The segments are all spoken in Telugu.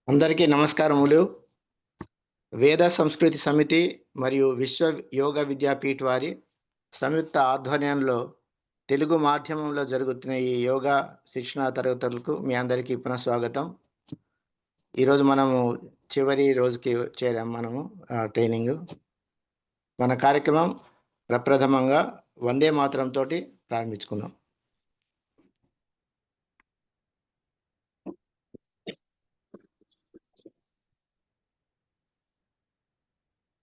అందరికీ నమస్కారములు. వేద సంస్కృతి సమితి మరియు విశ్వ యోగ విద్యాపీఠ్ వారి సంయుక్త ఆధ్వర్యంలో తెలుగు మాధ్యమంలో జరుగుతున్న ఈ యోగా శిక్షణా తరగతులకు మీ అందరికీ పునఃస్వాగతం. ఈరోజు మనము చివరి రోజుకి చేరాం. మనము ట్రైనింగ్ మన కార్యక్రమం ప్రప్రథమంగా వందే మాతరం తోటి ప్రారంభించుకుందాం.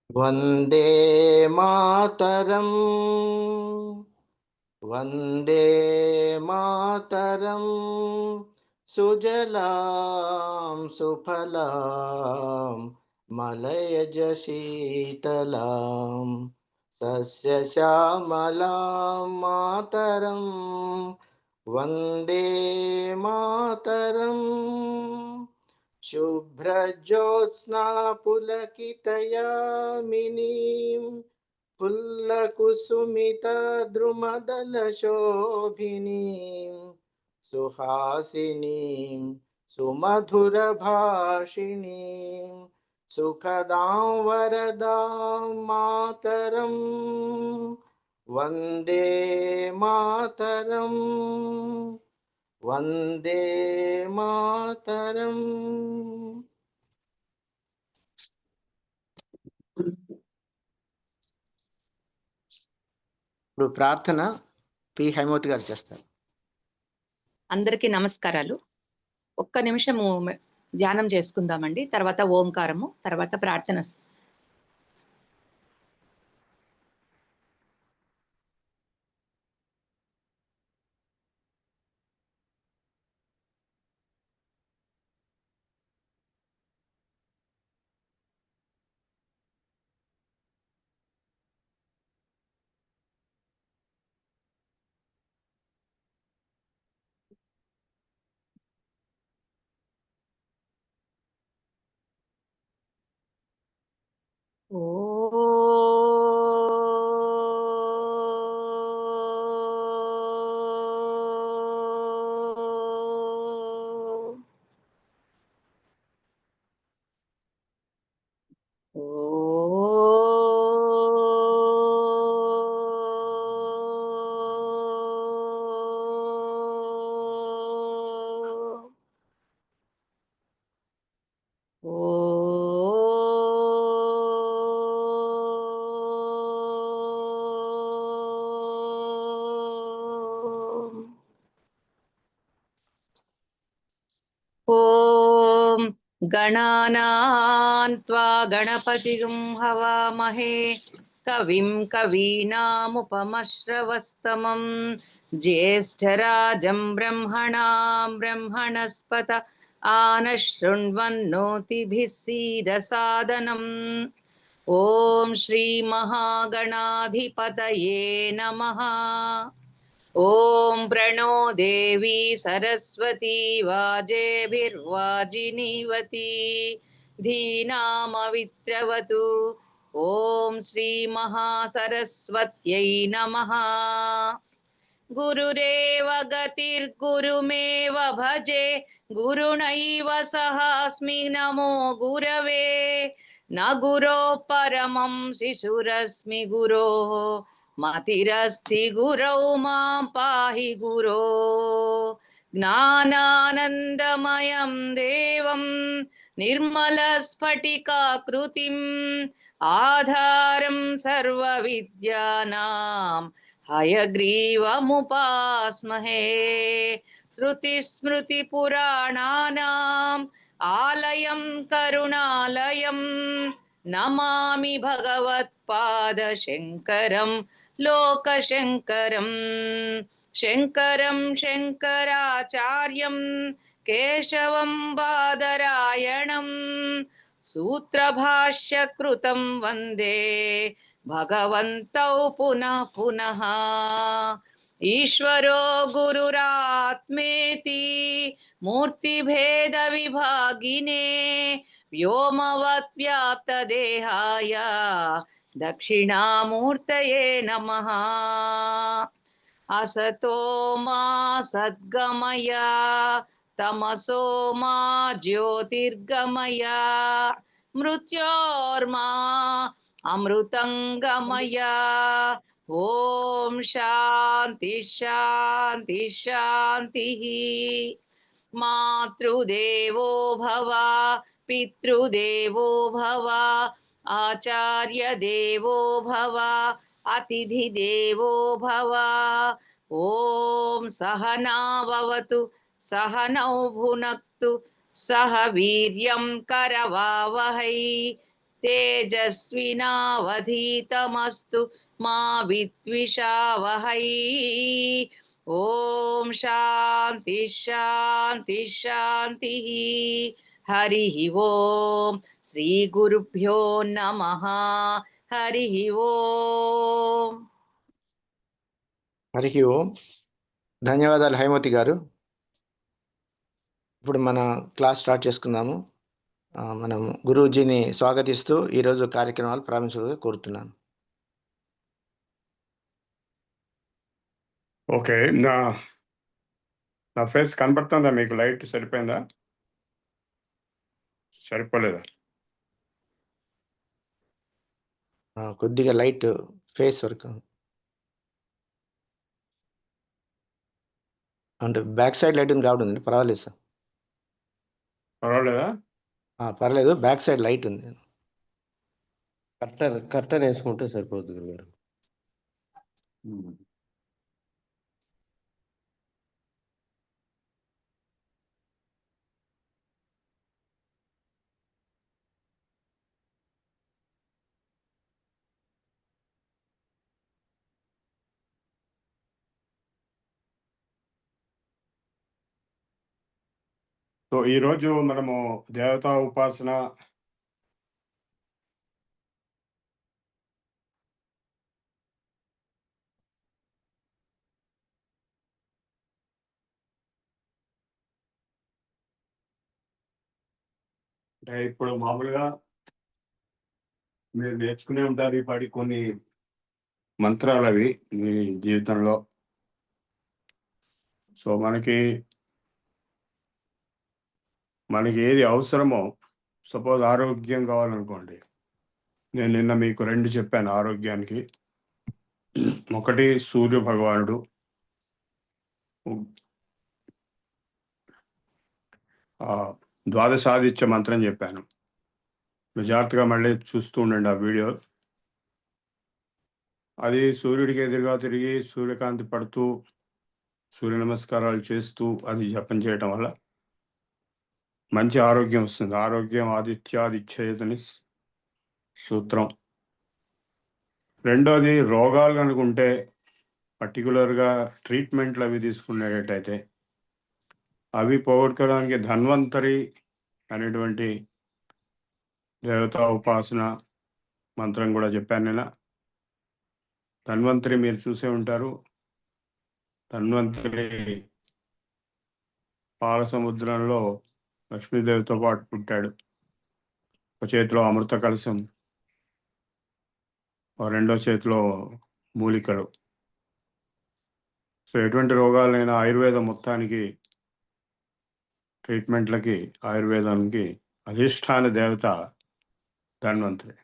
వందే మాతరం వందే మాతరం సుజలాం సుఫలాం మలయజ శీతలాం సస్యశ్యామలాం మాతరం వందే మాతరం. శుభ్రజ్యోత్స్నా పులకితయామినీం పుల్లకుసుమిత ద్రుమదల శోభినీం సుహాసినీం సుమధుర భాషిణీం సుఖదాం వరదాం మాతరం వందే మాతరం వందే మాతరం. ఇప్పుడు ప్రార్థన పి హైమవతి గారు చేస్తారు. అందరికీ నమస్కారాలు. ఒక్క నిమిషము ధ్యానం చేసుకుందామండి. తర్వాత ఓంకారము, తర్వాత ప్రార్థన. ఓం గణానాన్ త్వా గణపతిం హవామహే కవిం కవీనాముపమశ్రవస్తమం జ్యేష్ఠరాజం బ్రహ్మణాం బ్రహ్మణస్పత ఆనశృణ్వన్నోతిభిः సీదసాదనం. ఓం శ్రీ మహాగణాధిపతయే నమః. ఓం ప్రణో దేవి సరస్వతి వాజేభిర్వాజినీవతి ధీనామవిత్రవతు. ఓం శ్రీ మహాసరస్వత్యై నమః. గురురేవ గతిర్గురుమేవ భజే గురుణైవ సహాస్మి నమో గురవే. న గురో పరమం శిశురస్మి గురో మతిరస్తి గురౌ మాం పాహి గురో. జ్ఞానానందమయం దేవం నిర్మలస్ఫటికాకృతిం ఆధారం సర్వవిద్యానాం హయగ్రీవముపాస్మహే. శృతిస్మృతిపురాణానాం ఆలయం కరుణాలయం నమామి భగవత్పాదశంకరం లోకశంకరం. శంకరం శంకరాచార్యం కేశవం బాదరాయణం సూత్రభాష్యకృతం వందే భగవంతౌ పునః పునః. ఈశ్వరో గురురాత్మేతి మూర్తిభేద విభాగినే వ్యోమవత్ వ్యాప్తదేహాయ దక్షిణామూర్తయే నమః. అసతో మా సద్గమయ తమసో మా జ్యోతిర్గమయ మృత్యోర్మా అమృతంగమయ. ఓం శాంతి శాంతి శాంతి. మాతృదేవో భవ, పితృదేవో భవ, ఆచార్య దేవో భవ, అతిథి దేవో భవ. ఓం సహనా భవతు సహనౌ భునక్తు సహ వీర్యం కరవావహై తేజస్వినావధీతమస్తు మా విద్విషావహై. ఓం శాంతి శాంతి శాంతి. హరి ఓం. శ్రీ గురుభ్యో నమః. హరి ఓం. హరి ఓం. ధన్యవాదాలు హైమవతి గారు. ఇప్పుడు మన క్లాస్ స్టార్ట్ చేసుకుందాము. మనం గురూజీని స్వాగతిస్తూ ఈరోజు కార్యక్రమాలు ప్రారంభించాలని కోరుతున్నాను. ఓకే, నా ఫేస్ కనపడుతుందా మీకు? లైట్ సరిపోయిందా? సరిపోలేదా? కొద్దిగా లైట్ ఫేస్ వరకు అంటే బ్యాక్ సైడ్ లైట్ ఉంది కాబట్టి ఉంది, పర్వాలేదు సార్. పర్వాలేదా? పర్లేదు, బ్యాక్ సైడ్ లైట్ ఉంది. కర్టన్ వేసుకుంటే సరిపోతుంది గురుగారు. సో ఈరోజు మనము దేవతా ఉపాసన అంటే ఇప్పుడు మామూలుగా మీరు నేర్చుకునే ఉంటారు ఈ పాటి కొన్ని మంత్రాలు అవి మీ జీవితంలో. సో మనకి ఏది అవసరమో, సపోజ్ ఆరోగ్యం కావాలనుకోండి, నేను నిన్న మీకు 2 చెప్పాను ఆరోగ్యానికి. ఒకటి సూర్య భగవానుడు, ద్వాదశాదిత్య మంత్రం చెప్పాను. జాగ్రత్తగా మళ్ళీ చూస్తూ ఉండండి ఆ వీడియో. అది సూర్యుడికి ఎదురుగా తిరిగి సూర్యకాంతి పడుతూ సూర్య నమస్కారాలు చేస్తూ అది జపం చేయటం వల్ల మంచి ఆరోగ్యం వస్తుంది. ఆరోగ్యం ఆదిత్యాదిచ్ఛేదని సూత్రం. రెండోది, రోగాలు కనుకుంటే పర్టికులర్గా ట్రీట్మెంట్లు అవి తీసుకునేటట్టయితే అవి పోగొట్టుకోవడానికి ధన్వంతరి అనేటువంటి దేవతా ఉపాసన మంత్రం కూడా చెప్పాను నేను. ధన్వంతరి మీరు చూసే ఉంటారు. ధన్వంతరి పాల సముద్రంలో లక్ష్మీదేవితో పాటు పుట్టాడు. ఒక చేతిలో అమృత కలశం, రెండో చేతిలో మూలికలు. సో ఎటువంటి రోగాలైనా ఆయుర్వేదం మొత్తానికి ట్రీట్మెంట్లకి ఆయుర్వేదానికి అధిష్టాన దేవత ధన్వంతరి.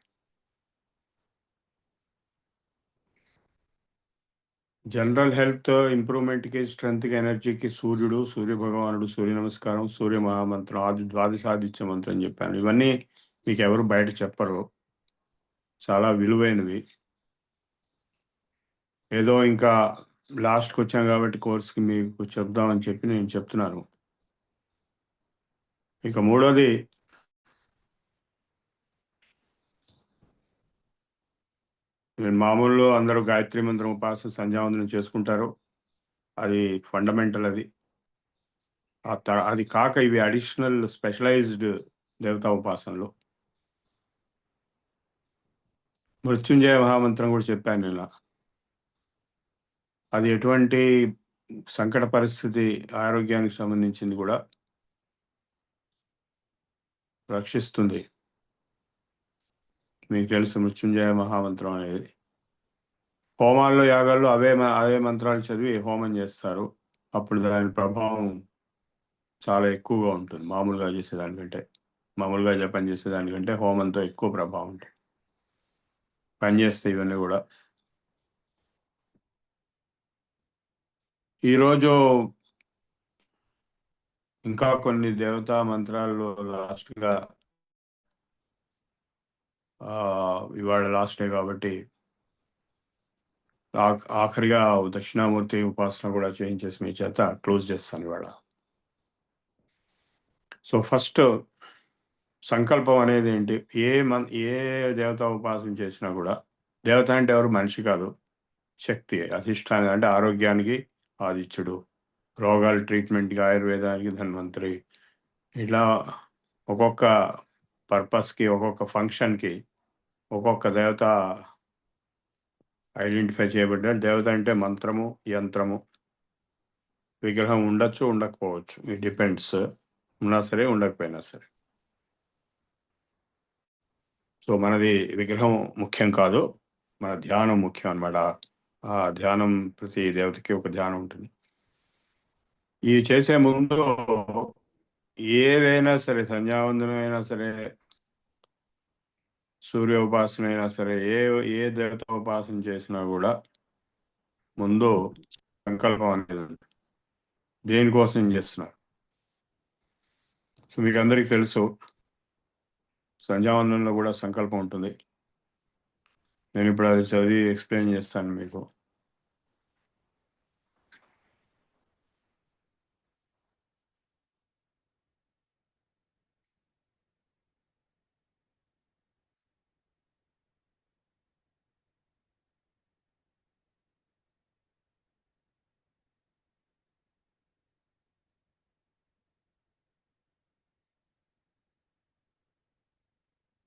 జనరల్ హెల్త్ ఇంప్రూవ్మెంట్కి, స్ట్రెంత్కి, ఎనర్జీకి సూర్యుడు, సూర్య భగవానుడు, సూర్య నమస్కారం, సూర్య మహామంత్రం, ద్వాదశాదిత్య మంత్రం చెప్పాను. ఇవన్నీ మీకు ఎవరు బయట చెప్పరు, చాలా విలువైనవి. ఏదో ఇంకా లాస్ట్కి వచ్చాం కాబట్టి కోర్స్కి మీకు చెప్దామని చెప్పి నేను చెప్తున్నాను. ఇక మూడోది, మామూలు అందరూ గాయత్రి మంత్రం ఉపాసన సంధ్యావందనం చేసుకుంటారు, అది ఫండమెంటల్. అది కాక ఇవి అడిషనల్ స్పెషలైజ్డ్ దేవతా ఉపాసనలు. మృత్యుంజయ మహామంత్రం కూడా చెప్పాను నేను. అది ఎటువంటి సంకట పరిస్థితి, ఆరోగ్యానికి సంబంధించింది కూడా రక్షిస్తుంది. మీకు తెలుసు మృత్యుంజయ మహామంత్రం అనేది. హోమాల్లో, యాగాల్లో అవే మంత్రాలు చదివి హోమం చేస్తారు. అప్పుడు దాని ప్రభావం చాలా ఎక్కువగా ఉంటుంది మామూలుగా చేసేదానికంటే. మామూలుగా జపం చేసేదానికంటే హోమంతో ఎక్కువ ప్రభావం ఉంటుంది, పనిచేస్తాయి ఇవన్నీ కూడా. ఈరోజు ఇంకా కొన్ని దేవతా మంత్రాల్లో లాస్ట్గా, ఇవాళ లాస్ట్ డే కాబట్టి ఆఖరిగా దక్షిణామూర్తి ఉపాసన కూడా చేయించేసి మీ చేత క్లోజ్ చేస్తాను ఇవాళ. సో ఫస్ట్ సంకల్పం అనేది ఏంటి? ఏ దేవతా ఉపాసన చేసినా కూడా, దేవత అంటే ఎవరు? మనిషి కాదు, శక్తి, అధిష్టానం. అంటే ఆరోగ్యానికి ఆదిత్యుడు, రోగాల ట్రీట్మెంట్కి ఆయుర్వేదానికి ధన్వంతరి, ఇట్లా ఒక్కొక్క పర్పస్కి, ఒక్కొక్క ఫంక్షన్కి ఒక్కొక్క దేవత ఐడెంటిఫై చేయబడ్డారు. దేవత అంటే మంత్రము, యంత్రము, విగ్రహం ఉండొచ్చు, ఉండకపోవచ్చు, ఇట్ డిపెండ్స్. ఉన్నా సరే, ఉండకపోయినా సరే. సో మనది విగ్రహం ముఖ్యం కాదు, మన ధ్యానం ముఖ్యం అన్నమాట. ఆ ధ్యానం, ప్రతి దేవతకి ఒక ధ్యానం ఉంటుంది. ఇవి చేసే ముందు ఏవైనా సరే, సంధ్యావందనం అయినా సరే, సూర్య ఉపాసన అయినా సరే, ఏ దేవత ఉపాసన చేసినా కూడా ముందు సంకల్పం అనేది ఉంది. దేనికోసం చేస్తున్నారు? సో మీకు అందరికీ తెలుసు, సంధ్యావందనంలో కూడా సంకల్పం ఉంటుంది. నేను ఇప్పుడు అది చదివి ఎక్స్ప్లెయిన్ చేస్తాను మీకు.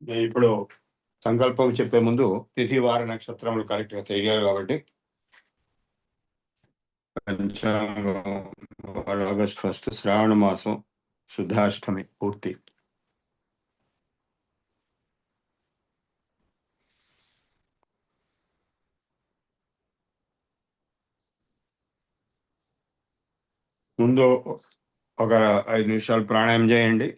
నేను ఇప్పుడు సంకల్పం చెప్పే ముందు తిథి వార నక్షత్రములు కరెక్ట్గా తెలియాలి కాబట్టి, పంచాంగం ఆగస్ట్ 1 శ్రావణ మాసం శుద్ధాష్టమి పూర్తి. ముందు ఒక 5 నిమిషాలు ప్రాణాయామం చేయండి.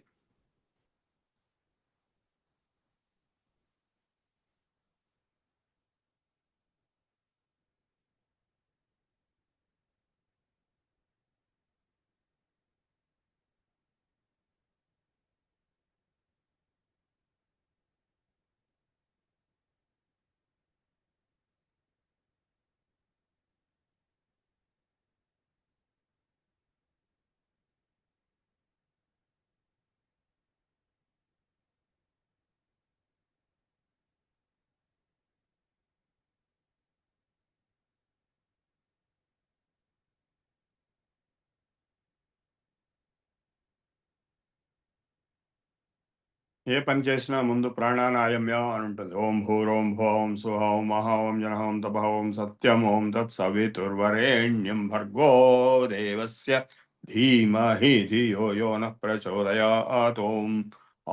ఏ పని చేసినా ముందు ప్రాణాయామ్యం అని ఉంటుంది. ఓం భూరోం భోం సుహోం మహోం జనహోం తపహోం సత్యం ఓం తత్ సవితుర్వరేణ్యం భర్గో దేవస్య ధీమహి ధియో యో న ప్రచోదయాత్. ఓం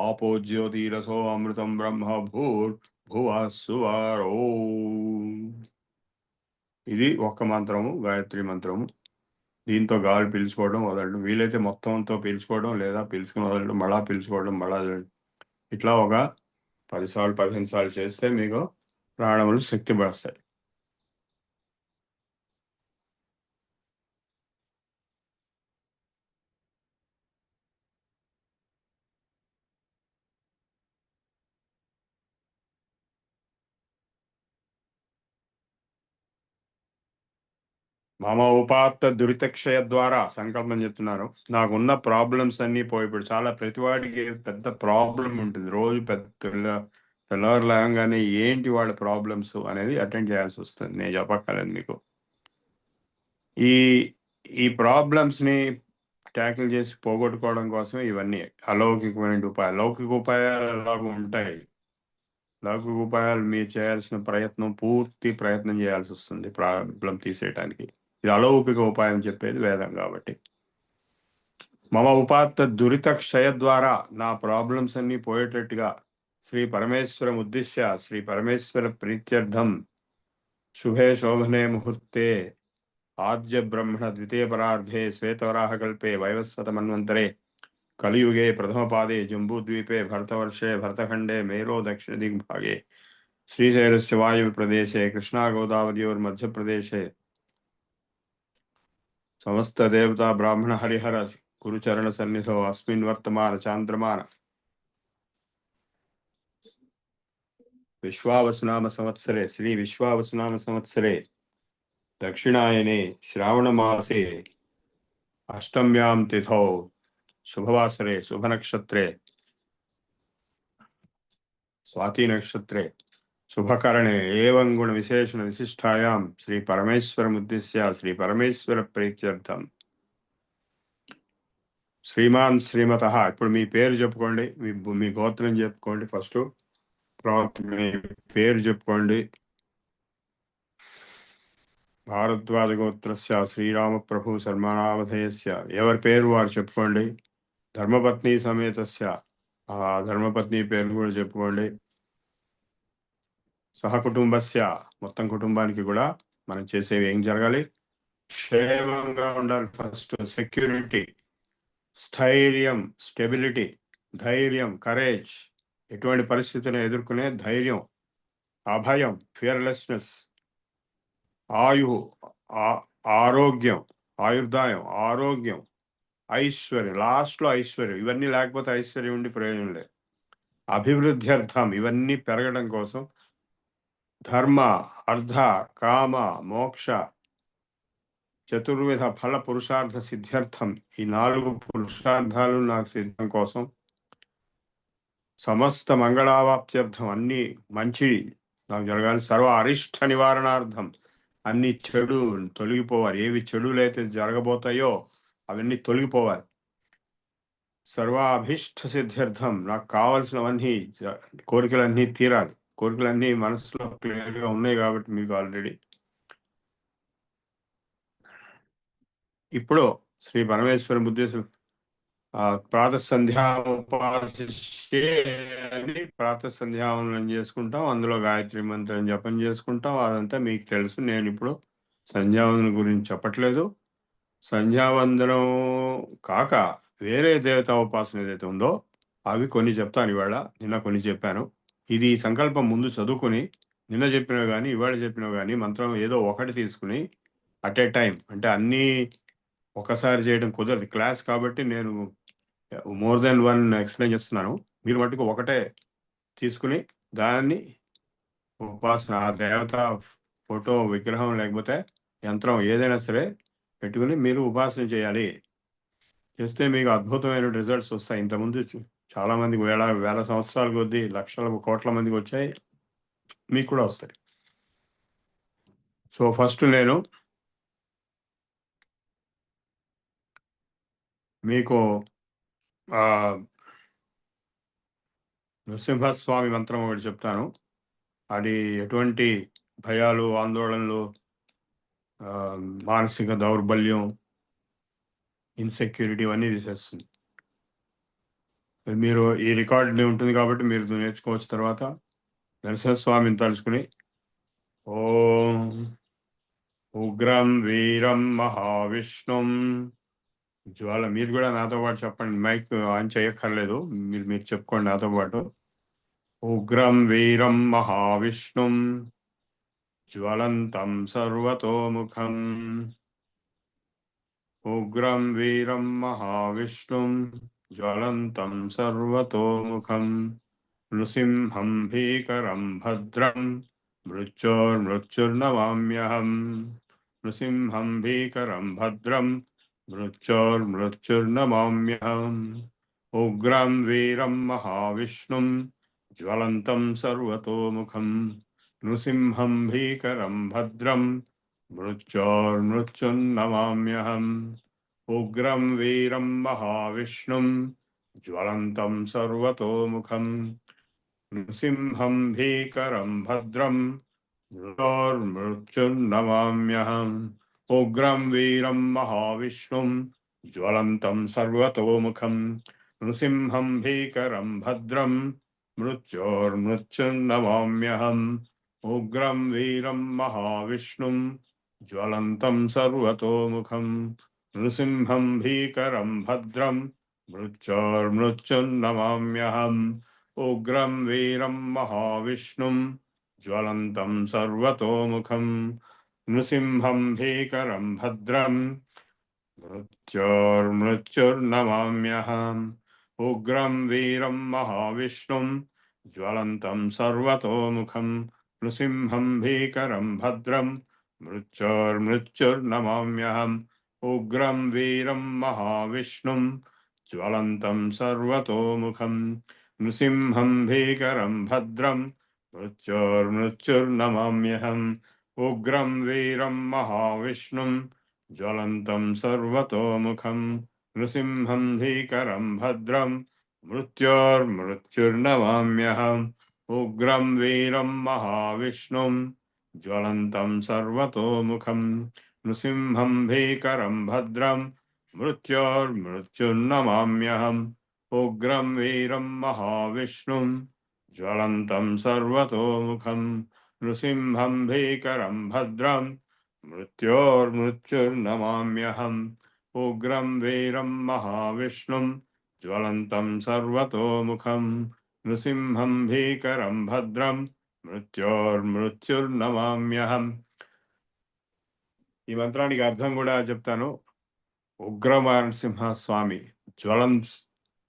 ఆపో జ్యోతిరసో అమృతం బ్రహ్మ భూర్భువస్సువరో. ఇది ఒక్క మంత్రము, గాయత్రి మంత్రము. దీంతో గాలి పీల్చుకోవడం, వదలడం, వీలైతే మొత్తంతో పీల్చుకోవడం, లేదా పీల్చుకుని వదలడం, మళ్ళా పీల్చుకోవడం, మళ్ళా ఇట్లా ఒక 10 సార్లు 15 సార్లు చేస్తే మీకు ప్రాణములు శక్తి పడతాయి. మమ ఉపాత్త దురితక్షయ ద్వారా సంకల్పం చెప్తున్నారు. నాకున్న ప్రాబ్లమ్స్ అన్నీ పోయి, ఇప్పుడు చాలా ప్రతివాడికి పెద్ద ప్రాబ్లం ఉంటుంది. రోజు తెల్లవారు లేవగానే ఏంటి వాళ్ళ ప్రాబ్లమ్స్ అనేది అటెండ్ చేయాల్సి వస్తుంది. నేను చెప్పక్కర్లేదు మీకు. ఈ ఈ ప్రాబ్లమ్స్ని ట్యాకిల్ చేసి పోగొట్టుకోవడం కోసం ఇవన్నీ అలౌకికమైన ఉపాయాలు. లౌకిక ఉపాయాలు ఎలాగ ఉంటాయి, లౌకిక ఉపాయాలు మీరు చేయాల్సిన పూర్తి ప్రయత్నం చేయాల్సి వస్తుంది ప్రాబ్లం తీసేయటానికి. ఇది అలౌకిక ఉపాయం చెప్పేది వేదం కాబట్టి. మమ ఉపాత్త దురిత క్షయ ద్వారా నా ప్రాబ్లమ్స్ అన్నీ పోయేటట్టుగా శ్రీ పరమేశ్వరం ఉద్దేశ్య శ్రీ పరమేశ్వర ప్రీత్యర్థం శుభే శోభనే ముహూర్తే आद्य ब्रह्मण द्वितीय परार्धे श्वेतवराहकल्पे वैवस्वत मन्वन्तरे कलियुगे प्रथमपादे जम्बूद्वीपे भरतवर्षे भरतखण्डे मेरो दक्षिणदिग्भागे श्रीशैलस्य वायुप्रदेशे कृष्णा गोदावर्योर्मध्यप्रदेशे समस्त देवता ब्राह्मण हरिहर गुरुचरण सन्निधौ अस्मिन् वर्तमान चान्द्रमान विश्वावसुनाम संवत्सरे श्री विश्वावसुनाम संवत्सरे दक्षिणायने श्रावण मासे अष्टम्यां तिथौ शुभवासरे शुभ नक्षत्रे स्वाति नक्षत्रे शुभकरणे एवं गुण विशेषण विशिष्टायां श्री परमेश्वर मुद्दिश्य श्री परमेश्वर प्रीत्यर्थम శ్రీమాన్ శ్రీమత ఇప్పుడు మీ పేరు చెప్పుకోండి, మీ గోత్రం చెప్పుకోండి. ఫస్ట్ తర్వాత మీ పేరు చెప్పుకోండి. భారద్వాజ గోత్రస్య శ్రీరామ ప్రభు శర్మనామధేయస్య ఎవరి పేరు వారు చెప్పుకోండి. ధర్మపత్ని సమేతస్య ఆ ధర్మపత్ని పేరు కూడా చెప్పుకోండి. సహకుటుంబస్య మొత్తం కుటుంబానికి కూడా మనం చేసేవి ఏం జరగాలి, క్షేమంగా ఉండాలి. ఫస్ట్ సెక్యూరిటీ, స్థైర్యం, స్టెబిలిటీ, ధైర్యం, కరేజ్, ఎటువంటి పరిస్థితిని ఎదుర్కొనే ధైర్యం, అభయం, ఫియర్లెస్నెస్, ఆయు, ఆరోగ్యం, ఆయుర్దాయం, ఆరోగ్యం, ఐశ్వర్యం, లాస్ట్లో ఐశ్వర్యం. ఇవన్నీ లేకపోతే ఐశ్వర్యం ఉండి ప్రయోజనం లేదు. అభివృద్ధి అర్థం, ఇవన్నీ పెరగడం కోసం ధర్మ, అర్థ, కామ, మోక్ష, చతుర్విధ ఫల పురుషార్థ సిద్ధ్యర్థం, ఈ 4 పురుషార్థాలు నాకు సిద్ధం కోసం, సమస్త మంగళావాప్త్యర్థం, అన్ని మంచి నాకు జరగాలి. సర్వ అరిష్ట నివారణార్థం, అన్ని చెడు తొలగిపోవాలి. ఏవి చెడులైతే జరగబోతాయో అవన్నీ తొలగిపోవాలి. సర్వ అభిష్ట సిద్ధ్యర్థం, నాకు కావాల్సినవన్నీ కోరికలన్నీ తీరాలి. కోరికలన్నీ మనసులో క్లియర్గా ఉన్నాయి కాబట్టి మీకు ఆల్రెడీ. ఇప్పుడు శ్రీ పరమేశ్వర ఉద్దేశం ప్రాతఃసంధ్యాముపాసిష్యే అని ప్రాతఃసంధ్యావందనం చేసుకుంటాం. అందులో గాయత్రి మంత్రం జపం చేసుకుంటాం. అదంతా మీకు తెలుసు. నేను ఇప్పుడు సంధ్యావందనం గురించి చెప్పట్లేదు. సంధ్యావందనం కాక వేరే దేవతా ఉపాసన ఏదైతే ఉందో అవి కొన్ని చెప్తాను ఇవాళ. నిన్న కొన్ని చెప్పాను. ఇది సంకల్పం ముందు చదువుకుని నిన్న చెప్పినవి కానీ ఇవాళ చెప్పినవి కానీ మంత్రం ఏదో ఒకటి తీసుకుని అట్ ఏ టైం, అంటే అన్నీ ఒకసారి చేయడం కుదరదు. క్లాస్ కాబట్టి నేను మోర్ దెన్ 1 ఎక్స్ప్లెయిన్ చేస్తున్నాను. మీరు మటుకు ఒకటే తీసుకుని దాన్ని ఉపాసన, ఆ దేవత ఫోటో, విగ్రహం లేకపోతే యంత్రం ఏదైనా సరే పెట్టుకుని మీరు ఉపాసన చేయాలి. చేస్తే మీకు అద్భుతమైన రిజల్ట్స్ వస్తాయి. ఇంతకుముందు చాలా మందికి వేల సంవత్సరాల కొద్దీ లక్షల కోట్ల మందికి వచ్చాయి, మీకు కూడా వస్తాయి. సో ఫస్ట్ నేను మీకు నృసింహస్వామి మంత్రం ఒకటి చెప్తాను. అది ఎటువంటి భయాలు, ఆందోళనలు, మానసిక దౌర్బల్యం, ఇన్సెక్యూరిటీ అన్నీ తీసేస్తుంది. మీరు ఈ రికార్డ్ ఉంటుంది కాబట్టి మీరు నేర్చుకోవచ్చు. తర్వాత నరసింహస్వామిని తలుచుకుని ఓం ఉగ్రం వీరం మహావిష్ణుం జ్వాల, మీరు కూడా నాతో పాటు చెప్పండి. మైక్ ఆన్ చేయక్కర్లేదు, మీరు చెప్పుకోండి నాతో పాటు. ఉగ్రం వీరం మహావిష్ణుం జ్వలంతం సర్వతోముఖం. ఉగ్రం వీరం మహావిష్ణుం జ్వలంతం సర్వతోముఖం. నృసింహం భీకరం భద్రం మృత్యోర్మృత్యుర్నమామ్యహం. నృసింహం భీకరం భద్రం మృత్యోర్మృత్యుర్నమామ్యహం. ఉగ్రం వీరం మహావిష్ణుం జ్వలంతం సర్వతోముఖం. నృసింహం భీకరం భద్రం మృత్యోర్మృత్యుర్నమామ్యహం. ఉగ్రం వీరం మహావిష్ణుం జ్వలంతం సర్వతోముఖం. నృసింహం భీకరం భద్రం మృత్యోర్మృత్యుర్నమామ్యహం. ఉగ్రం వీరం మహావిష్ణుం జ్వలంతం సర్వతోముఖం. నృసింహం భీకరం భద్రం మృత్యోర్మృత్యుర్నమామ్యహం. ఉగ్రం వీరం మహావిష్ణుం జ్వలంతం సర్వతోముఖం నృసింహం భీకరం భద్రం మృత్యోర్మృత్యుర్నమామ్యహం ఉగ్రం వీరం మహావిష్ణుం జ్వలంతం సర్వతోముఖం నృసింహం భీకరం భద్రం మృత్యోర్మృత్యుర్నమామ్యహం ఉగ్రం వీరం మహావిష్ణుం జ్వలంతం సర్వతోముఖం నృసింహం భీకరం భద్రం మృత్యోర్మృత్యుర్నమామ్యహం ఉగ్రం వీరం మహావిష్ణుం జ్వలంతం సర్వతోముఖం నృసింహం భీకరం భద్రం మృత్యోర్మృత్యుర్నమామ్యహం ఉగ్రం వీరం మహావిష్ణుం జ్వలంతం సర్వతోముఖం నృసింహం భీకరం భద్రం మృత్యోర్మృత్యుర్నమామ్యహం ఉగ్రం వీరం మహావిష్ణుం జ్వలంతం సర్వతోముఖం నృసింహం భీకరం భద్రం మృత్యోర్మృత్యుర్నమామ్యహం ఉగ్రం వీరం మహావిష్ణుం జ్వలంతం సర్వతోముఖం నృసింహం భీకరం భద్రం మృత్యోర్మృత్యుర్నమామ్యహం ఉగ్రం వీరం మహావిష్ణుం జ్వలంతం సర్వతోముఖం నృసింహం భీకరం భద్రం మృత్యోర్మృత్యుర్నమామ్యహం. ఈ మంత్రానికి అర్థం కూడా చెప్తాను. ఉగ్రనరసింహ స్వామి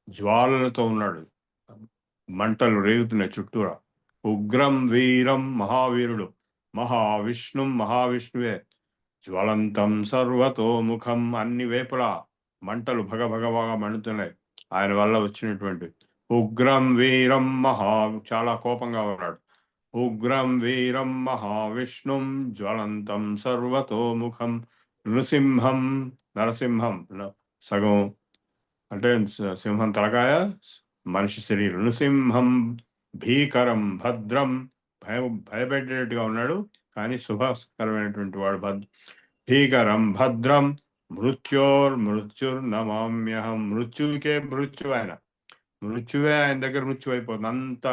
జ్వాలలతో ఉన్నాడు, మంటలు రేగుతున్నాయి చుట్టూరా. ఉగ్రం వీరం మహావీరుడు, మహావిష్ణువే. జ్వలంతం సర్వతోముఖం అన్ని వైపులా మంటలు భగభగగా మండుతున్నాయి ఆయన వల్ల వచ్చినటువంటి. ఉగ్రం వీరం చాలా కోపంగా ఉన్నాడు. ఉగ్రం వీరం మహావిష్ణుం జ్వలంతం సర్వతోముఖం నృసింహం నరసింహం సగం అంటే సింహం తలకాయ, మనిషి శరీరం. నృసింహం భీకరం భద్రం భయపెట్టేట్టుగా ఉన్నాడు కానీ శుభకరమైనటువంటి వాడు. భీకరం భద్రం మృత్యోర్మృత్యుర్నమామ్యహం. మృత్యువుకే మృత్యు ఆయన, మృత్యువే ఆయన దగ్గర మృత్యు అయిపోతుంది. అంత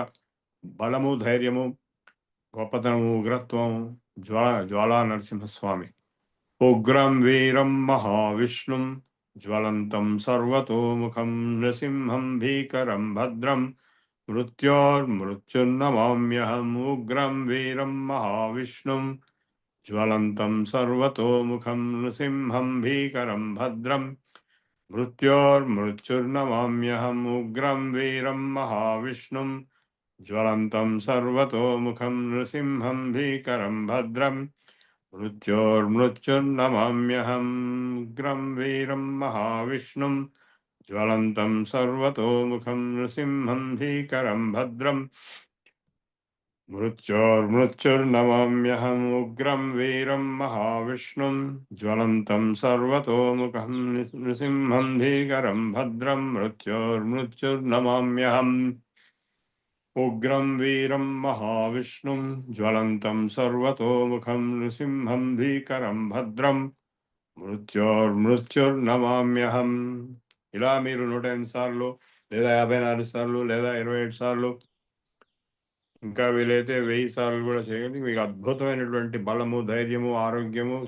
బలము, ధైర్యము, గొప్పతనము, ఉగ్రత్వం జ్వాలా నరసింహస్వామి. ఉగ్రం వీరం మహావిష్ణుం జ్వలంతం సర్వతోముఖం నృసింహం భీకరం భద్రం మృత్యోర్మృత్యుర్నమామ్యహం ఉగ్రం వీరం మహావిష్ణుం జ్వలంతం సర్వతోముఖం నృసింహం భీకరం భద్రం మృత్యోర్మృత్యుర్నమామ్యహం ఉగ్రం వీరం మహావిష్ణుం జ్వలంతం సర్వతోముఖం నృసింహం భీకరం భద్రం మృత్యోర్మృత్యుర్నమామ్యహం ఉగ్రం వీరం మహావిష్ణుం జ్వలంతం సర్వతోముఖం నృసింహం భీకరం భద్రం మృత్యోర్మృత్యుర్నమామ్యహం ఉగ్రం వీరం మహావిష్ణుం జ్వలంతం సర్వతోముఖం నృసింహం భీకరం భద్రం మృత్యోర్మృత్యుర్నమామ్యహం ఉగ్రం వీరం మహావిష్ణుం జ్వలంతం సర్వతోముఖం నృసింహం భీకరం భద్రం మృత్యోర్మృత్యుర్నమామ్యహం. ఇలా మీరు 108 సార్లు లేదా 54 సార్లు లేదా 27 సార్లు, ఇంకా వీలైతే 1000 సార్లు కూడా చేయండి. మీకు అద్భుతమైనటువంటి బలము, ధైర్యము, ఆరోగ్యము,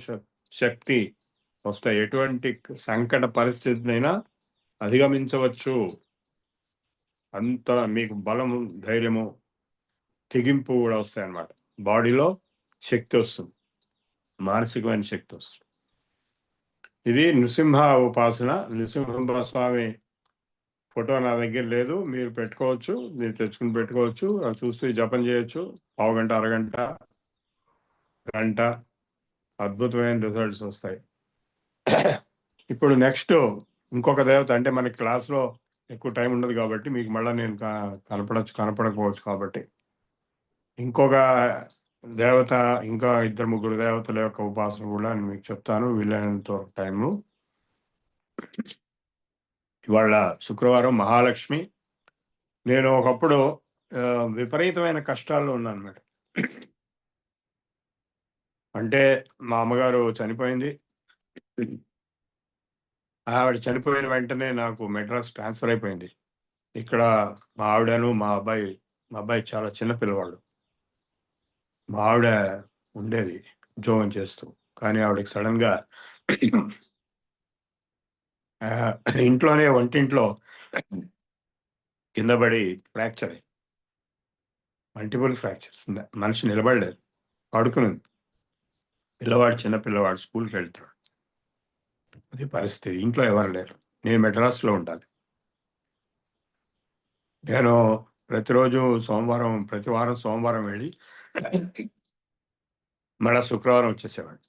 శక్తి వస్తాయి. ఎటువంటి సంకట పరిస్థితినైనా అధిగమించవచ్చు. అంత మీకు బలము, ధైర్యము, తెగింపు కూడా వస్తాయి అన్నమాట. బాడీలో శక్తి వస్తుంది, మానసికమైన శక్తి వస్తుంది. ఇది నృసింహ ఉపాసన. నృసింహ స్వామి ఫోటో నా దగ్గర లేదు, మీరు పెట్టుకోవచ్చు, మీరు తెచ్చుకుని పెట్టుకోవచ్చు. అది చూస్తూ జపం చేయొచ్చు. పావుగంట, అరగంట, గంట, అద్భుతమైన రిజల్ట్స్ వస్తాయి. ఇప్పుడు నెక్స్ట్ ఇంకొక దేవత, అంటే మనకి క్లాస్లో ఎక్కువ టైం ఉండదు కాబట్టి మీకు మళ్ళీ నేను కనపడకపోవచ్చు కాబట్టి ఇంకొక దేవత, ఇంకా 2-3 దేవతల యొక్క ఉపాసన కూడా నేను మీకు చెప్తాను వీలైనంత టైము. ఇవాళ శుక్రవారం, మహాలక్ష్మి. నేను ఒకప్పుడు విపరీతమైన కష్టాల్లో ఉన్నాను అన్నమాట. అంటే మా అమ్మగారు చనిపోయింది. ఆవిడ చనిపోయిన వెంటనే నాకు మెడ్రాస్ ట్రాన్స్ఫర్ అయిపోయింది. ఇక్కడ మా ఆవిడను మా అబ్బాయి చాలా చిన్న పిల్లవాడు. మా ఆవిడ ఉండేది ఉద్యోగం చేస్తూ, కానీ ఆవిడకి సడన్గా ఇంట్లోనే వంటింట్లో కింద పడి ఫ్రాక్చర్ అయ్యి మల్టిపుల్ ఫ్రాక్చర్స్. మనిషి నిలబడలేదు, పడుకుని. పిల్లవాడు, చిన్న పిల్లవాడు స్కూల్కి వెళ్తున్నాడు. అది పరిస్థితి. ఇంట్లో ఎవరు లేరు. నేను మెడ్రాస్లో ఉండాలి. నేను ప్రతిరోజు ప్రతి వారం సోమవారం వెళ్ళి మళ్ళీ శుక్రవారం వచ్చేసేవాడు.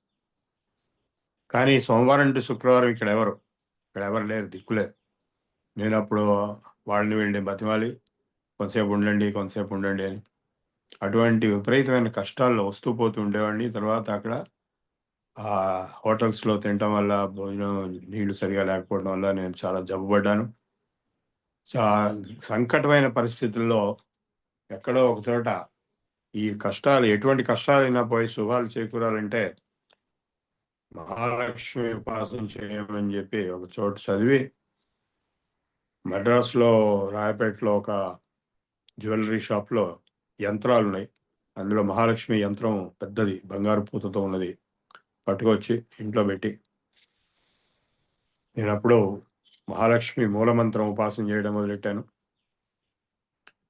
కానీ సోమవారం టు శుక్రవారం ఇక్కడ ఎవరు లేరు, దిక్కులేదు. నేను అప్పుడు వాళ్ళని వీళ్ళని బతిమాలి కొంతసేపు ఉండండి అని. అటువంటి విపరీతమైన కష్టాల్లో వస్తూ పోతూ ఉండేవాడిని. తర్వాత అక్కడ హోటల్స్లో తినటం వల్ల, భోజనం నీళ్లు సరిగా లేకపోవడం వల్ల నేను చాలా జబ్బుపడ్డాను. సంకటమైన పరిస్థితుల్లో ఎక్కడో ఒక చోట ఈ కష్టాలు, ఎటువంటి కష్టాలైనా పోయి శుభాలు చేకూరాలంటే మహాలక్ష్మి ఉపాసన చేయమని చెప్పి ఒక చోట చదివి, మద్రాసులో రాయపేటలో ఒక జ్యువెలరీ షాప్లో యంత్రాలు ఉన్నాయి. అందులో మహాలక్ష్మి యంత్రం పెద్దది, బంగారు పూతతో ఉన్నది, పట్టుకొచ్చి ఇంట్లో పెట్టి నేను అప్పుడు మహాలక్ష్మి మూలమంత్రం ఉపాసన చేయడం మొదలెట్టాను.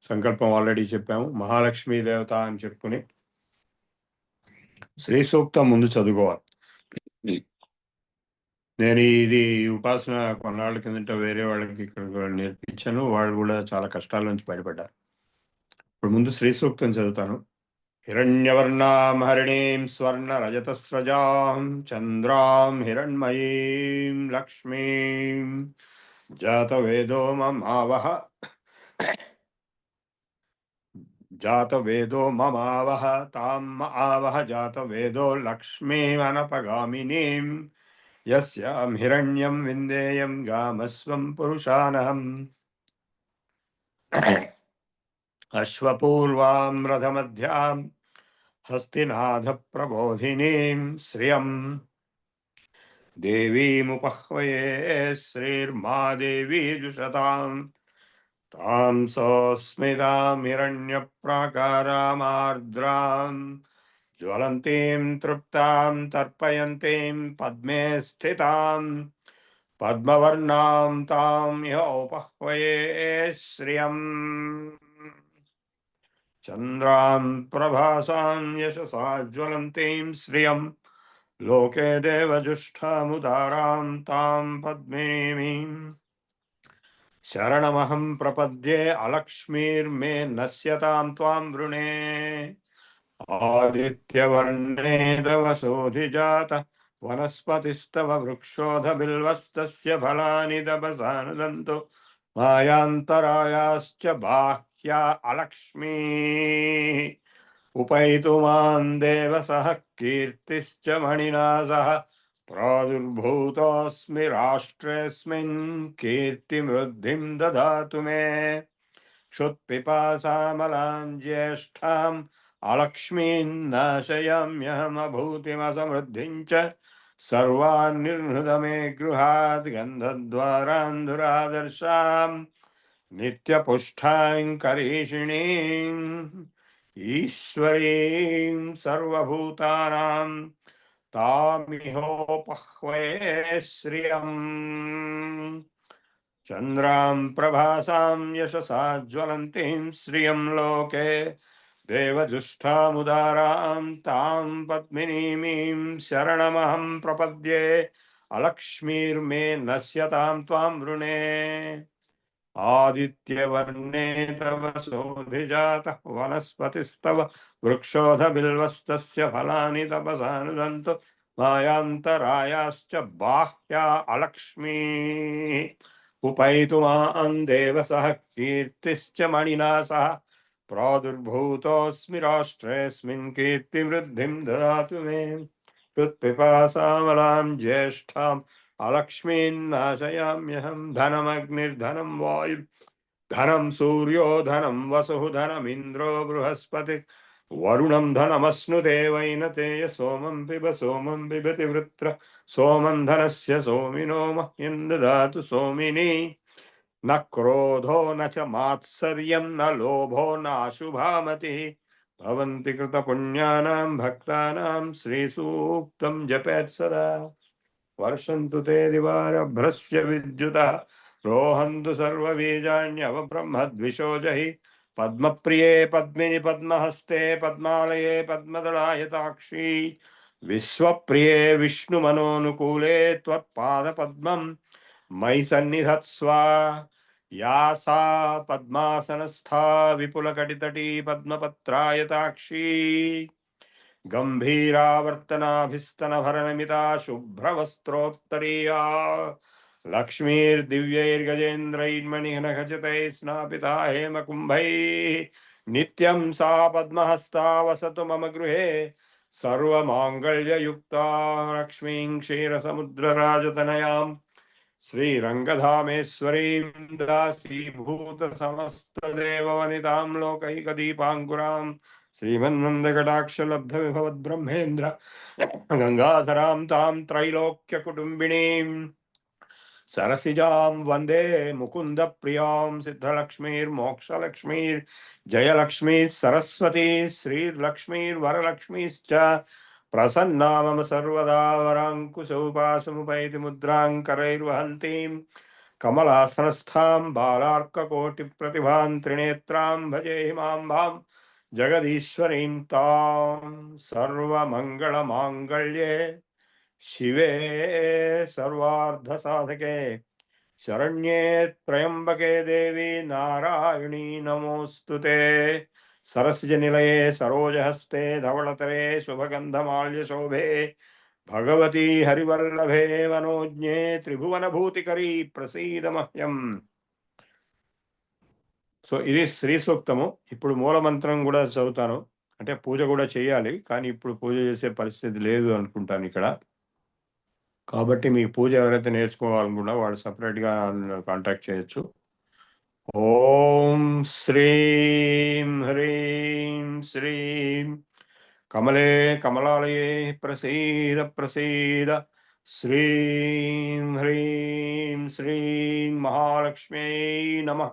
సంకల్పం ఆల్రెడీ చెప్పాము. మహాలక్ష్మి దేవత అని చెప్పుకుని శ్రీ సూక్తం ముందు చదువుకోవాలి. నేను ఇది ఉపాసన కొన్నాళ్ళ కిందట వేరే వాళ్ళకి ఇక్కడ నేర్పించాను. వాళ్ళు కూడా చాలా కష్టాల నుంచి బయటపడ్డారు. ఇప్పుడు ముందు శ్రీ సూక్తం చదువుతాను. హిరణ్యవర్ణాం హరిణీం స్వర్ణ రజతస్రజాం చంద్రాం హిరణ్మయీం లక్ష్మీం జాతవేదో మమావహ తాం ఆవహ జాతవేదో లక్ష్మీమనపగామినీం యస్యాం హిరణ్యం విందేయం గామస్వం పురుషానహం అశ్వపూర్వాం రథమధ్యాం హస్తినాథ ప్రబోధినీం శ్రియం దేవీముపహ్వయే శ్రీర్మాదేవీ జుషతాం తాం సోస్మితాం హిరణ్యప్రాకారామార్ద్రాం జ్వలంతీం తృప్తాం తర్పయంతీం పద్మే స్థితాం పద్మవర్ణాం తాం యోపహ్వయే శ్రియం చంద్రాం ప్రభాసాం యశసా జ్వలంతీం శ్రియం లోకే దేవజుష్టాముదారాం తాం పద్మేమీం శరణమహం ప్రపద్యే అలక్ష్మీర్మే నశ్యతాం త్వాం వృణే ఆదిత్యవర్ణే తవ శోధిజాత వనస్పతిస్తవ వృక్షోధ బిల్వస్తస్య ఫలాని తపసానుదంతు మాయాంతరాయాశ్చ బాహ్యా అలక్ష్మీ ఉపైతుమాన్ దేవసః కీర్తిశ్చ మణినా సహ ప్రాదుర్భూతోస్మి రాష్ట్రేస్మిన్ కీర్తిమృద్ధిం దదాతు మే క్షుత్పిపాసామలాం జ్యేష్ఠాం అలక్ష్మీన్ నాశయామ్యహమభూతిమసమృద్ధిం చ సర్వాన్ నిర్హృద మే గృహాద్ గంధద్వారాంధురాదర్శాం నిత్యపుష్టాం కరీషిణీం ఈశ్వరీం సర్వభూతానాం తామిహోపహ్వయే శ్రియం చంద్రాం ప్రభాసాం యశసా జ్వలంతీం శ్రియం లోకే దేవజుష్టాముదారాం తాం పద్మినీమీం శరణమహం ప్రపద్యే అలక్ష్మీర్మే నశ్యతాం త్వాం వృణే ఆదిత్యవర్ణే తవ శోధిజాతః వనస్పతిస్తవ వృక్షోధ బిల్వస్తస్య ఫలాని తపసానుదంతు మాయాంతరాయాశ్చ బాహ్యా అలక్ష్మీ ఉపైతుమాన్ దేవసః కీర్తిశ్చ మణినా సహ ప్రాదుర్భూతోస్మి రాష్ట్రేస్మిన్ కీర్తివృద్ధిం దదాతు మే క్షుత్పిపాసామలాం జ్యేష్ఠాం అలక్ష్మీన్ నాశయామ్యహం ధనమగ్నిర్ధనం వాయు ధనం సూర్యో ధనం వసుః ధనమింద్రో బృహస్పతి వరుణం ధనమశ్నుతే వైనతేయ సోమం పిబతి వృత్ర సోమం ధనస్య సోమినో మహ్యం దదాతు సోమిని న క్రోధో న చ మాత్సర్యం న లోభో నాశుభామతి भवन्ति कृतपुण्यानां भक्तानां श्रीसूक्तं जपेत् सदा। वर्षन्तु ते दिवारभ्रस्य विद्युतः रोहन्तु सर्वबीजान्यवब्रह्मद्विषोजहि पद्मप्रिये पद्मिनि पद्महस्ते पद्मालये पद्मदलायताक्षी विश्वप्रिये विष्णुमनोनुकूले त्वत्पादपद्मं मयि सन्निधत्स्व। या सा पद्मासनस्था विपुलकटितटी पद्मपत्रायताक्षी गंभीरावर्तनाभिस्तनभरनमिता शुभ्रवस्त्रोत्तरीया लक्ष्मीर्दिव्यैर्गजेन्द्रैर्मणिघनखचितैः स्नापिता हेमकुम्भैः नित्यं सा पद्महस्ता वसतु मम गृहे सर्वमाङ्गल्ययुक्ता। लक्ष्मीं क्षीरसमुद्रराजतनयां श्रीरङ्गधामेश्वरीं दासीभूतसमस्तदेववनितां लोकैकदीपाङ्कुरां श्रीमन्नन्दकटाक्षलब्धविभवद्ब्रह्मेन्द्र गंगाधरां तां त्रैलोक्यकुटुम्बिनीं सरसिजां वन्दे मुकुन्दप्रियां सिद्धलक्ष्मीर्मोक्षलक्ष्मीर्जयलक्ष्मीः सरस्वती श्रीर्लक्ष्मीर्वरलक्ष्मीश्च प्रसन्ना मम सर्वदा वराङ्कुशोपासमुपैति मुद्रां करैर्वहन्तीं कमलासनस्थां बालार्ककोटिप्रतिभां त्रिनेत्रां भजे हिमाम्बां जगदीश्वरीं तां सर्वमङ्गलमाङ्गल्ये शिवे सर्वार्धसाधके शरण्ये त्र्यंबके देवी नारायणी नमोस्तुते। सरसिजनिलये सरोजहस्ते धवलतरे शुभगन्धमाल्यशोभे भगवती हरिवल्लभे मनोज्ञे त्रिभुवनभूतिकरी प्रसीद मह्यम्। సో ఇది శ్రీ సూక్తము. ఇప్పుడు మూల మంత్రం కూడా చదువుతాను, అంటే పూజ కూడా చేయాలి, కానీ ఇప్పుడు పూజ చేసే పరిస్థితి లేదు అనుకుంటాను ఇక్కడ. కాబట్టి మీకు పూజ ఎవరైతే నేర్చుకోవాలనుకున్నా వాళ్ళు సపరేట్గా కాంటాక్ట్ చేయొచ్చు. ఓం శ్రీం హ్రీం శ్రీం కమలే కమలాలయే ప్రసీద ప్రసీద శ్రీం హ్రీం శ్రీం మహాలక్ష్మ్యై నమః.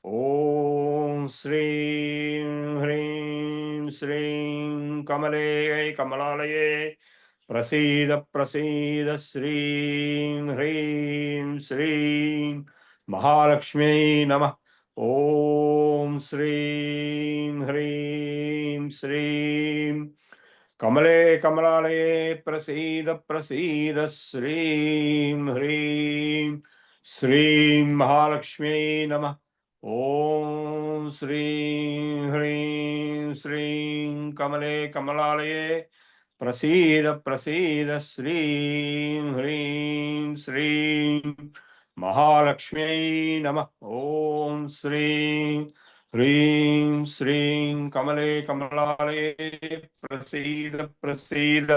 ఓం శ్రీం హ్రీం శ్రీం కమలే కమలాలయే ప్రసీద ప్రసీద శ్రీం హ్రీం శ్రీం మహాలక్ష్మ్యై నమః. ఓం శ్రీం హ్రీం శ్రీం కమలే కమలాలయే ప్రసీద ప్రసీద శ్రీం హ్రీం శ్రీం మహాలక్ష్మ్యై నమః. ఓం శ్రీం హ్రీం శ్రీం కమలే కమలాలయే ప్రసీద ప్రసీద శ్రీం హ్రీం శ్రీం మహాలక్ష్మ్యై నమః. ఓం శ్రీం హ్రీం శ్రీం కమలే కమలాలయే ప్రసీద ప్రసీద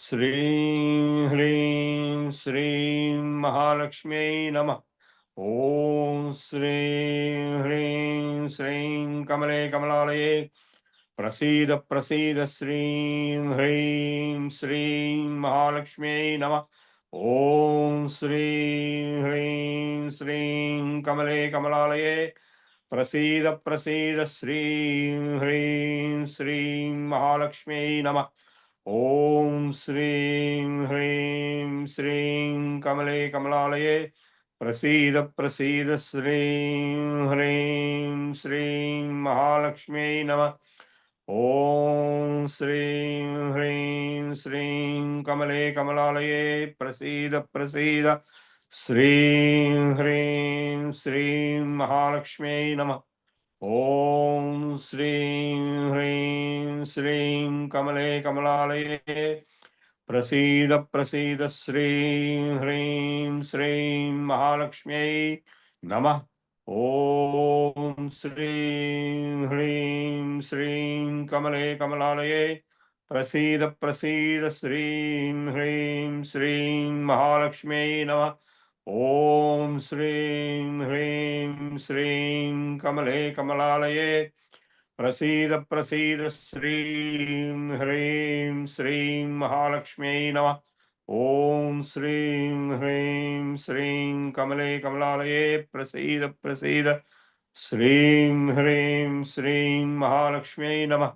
శ్రీం హ్రీం శ్రీం మహాలక్ష్మ్యై నమః. ఓం శ్రీం హ్రీం శ్రీం కమలే కమలాలయే ప్రసీద ప్రసీద శ్రీం హ్రీం శ్రీం మహాలక్ష్మ్యై నమః. ఓం శ్రీం హ్రీం శ్రీం కమలే కమలాలయే ప్రసీద ప్రసీద శ్రీం హ్రీం శ్రీం మహాలక్ష్మ్యై నమః. ఓం శ్రీం హ్రీం శ్రీం కమలే కమలాలయే ప్రసీద ప్రసీద శ్రీం హ్రీం శ్రీం మహాలక్ష్మ్యై నమః. ఓం శ్రీం హ్రీం శ్రీం కమలే కమలాలయే ప్రసీద ప్రసీద శ్రీం హ్రీం శ్రీం మహాలక్ష్మ్యై నమః. ఓం శ్రీం హ్రీం శ్రీం కమలే కమలాలయే ప్రసీద ప్రసీద శ్రీం హ్రీం శ్రీం మహాలక్ష్మ్యై నమః. ఓం శ్రీం హ్రీం శ్రీం కమలే కమలాలయే ప్రసీద ప్రసీద శ్రీం హ్రీం శ్రీం మహాలక్ష్మ్యై నమః. ఓం శ్రీం హ్రీం శ్రీం కమలే కమలాలయే ప్రసీద ప్రసీద శ్రీం హ్రీం శ్రీం మహాలక్ష్మ్యై నమః. ఓం శ్రీం హ్రీం శ్రీం కమలే కమలాలయే ప్రసీద ప్రసీద శ్రీం హ్రీం శ్రీం మహాలక్ష్మ్యై నమః.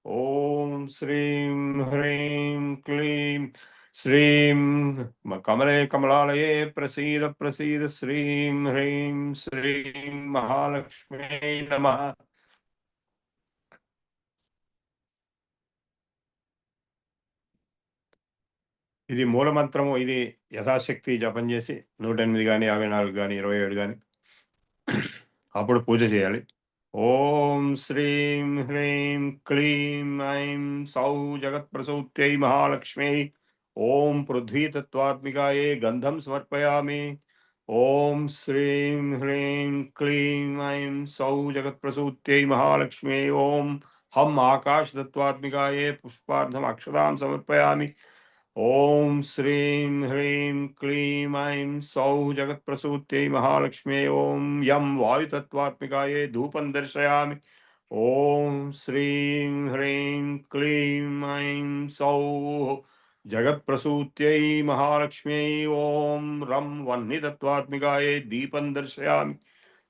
ఓం శ్రీం హ్రీం క్లీం శ్రీం కమలే కమలాలయే ప్రసీద ప్రసీద శ్రీం హ్రీం శ్రీం మహాలక్ష్మీ నమః. ఇది మూలమంత్రము. ఇది యథాశక్తి జపం చేసి 108 కానీ 54 కానీ 27 కానీ అప్పుడు పూజ చేయాలి. ఓం శ్రీం హ్రీం క్లీం ఐం సౌ జగత్ప్రసూత్యై మహాలక్ష్మీ. ఓం పృథ్వీతత్వాత్మికాయే గంధం సమర్పయామి. ఓం శ్రీం హ్రీం క్లీం ఐం సౌ జగత్ప్రసూత్యై మహాలక్ష్మీ. ఓం హం ఆకాశతత్వాత్మికాయే పుష్పార్థం అక్షతాం సమర్పయామి. ఓం శ్రీం హ్రీం క్లీం ఐం సౌ జగత్ప్రసూత్యై మహాలక్ష్మ్యై. ఓం యం వాయుతత్వాత్మికాయే ధూపం దర్శయామి. ఓం శ్రీం హ్రీం క్లీం ఐం సౌ జగత్ప్రసూత్యై మహాలక్ష్మ్యై. ఓం రం వహ్నితత్వాత్మికాయే దీపం దర్శయామి.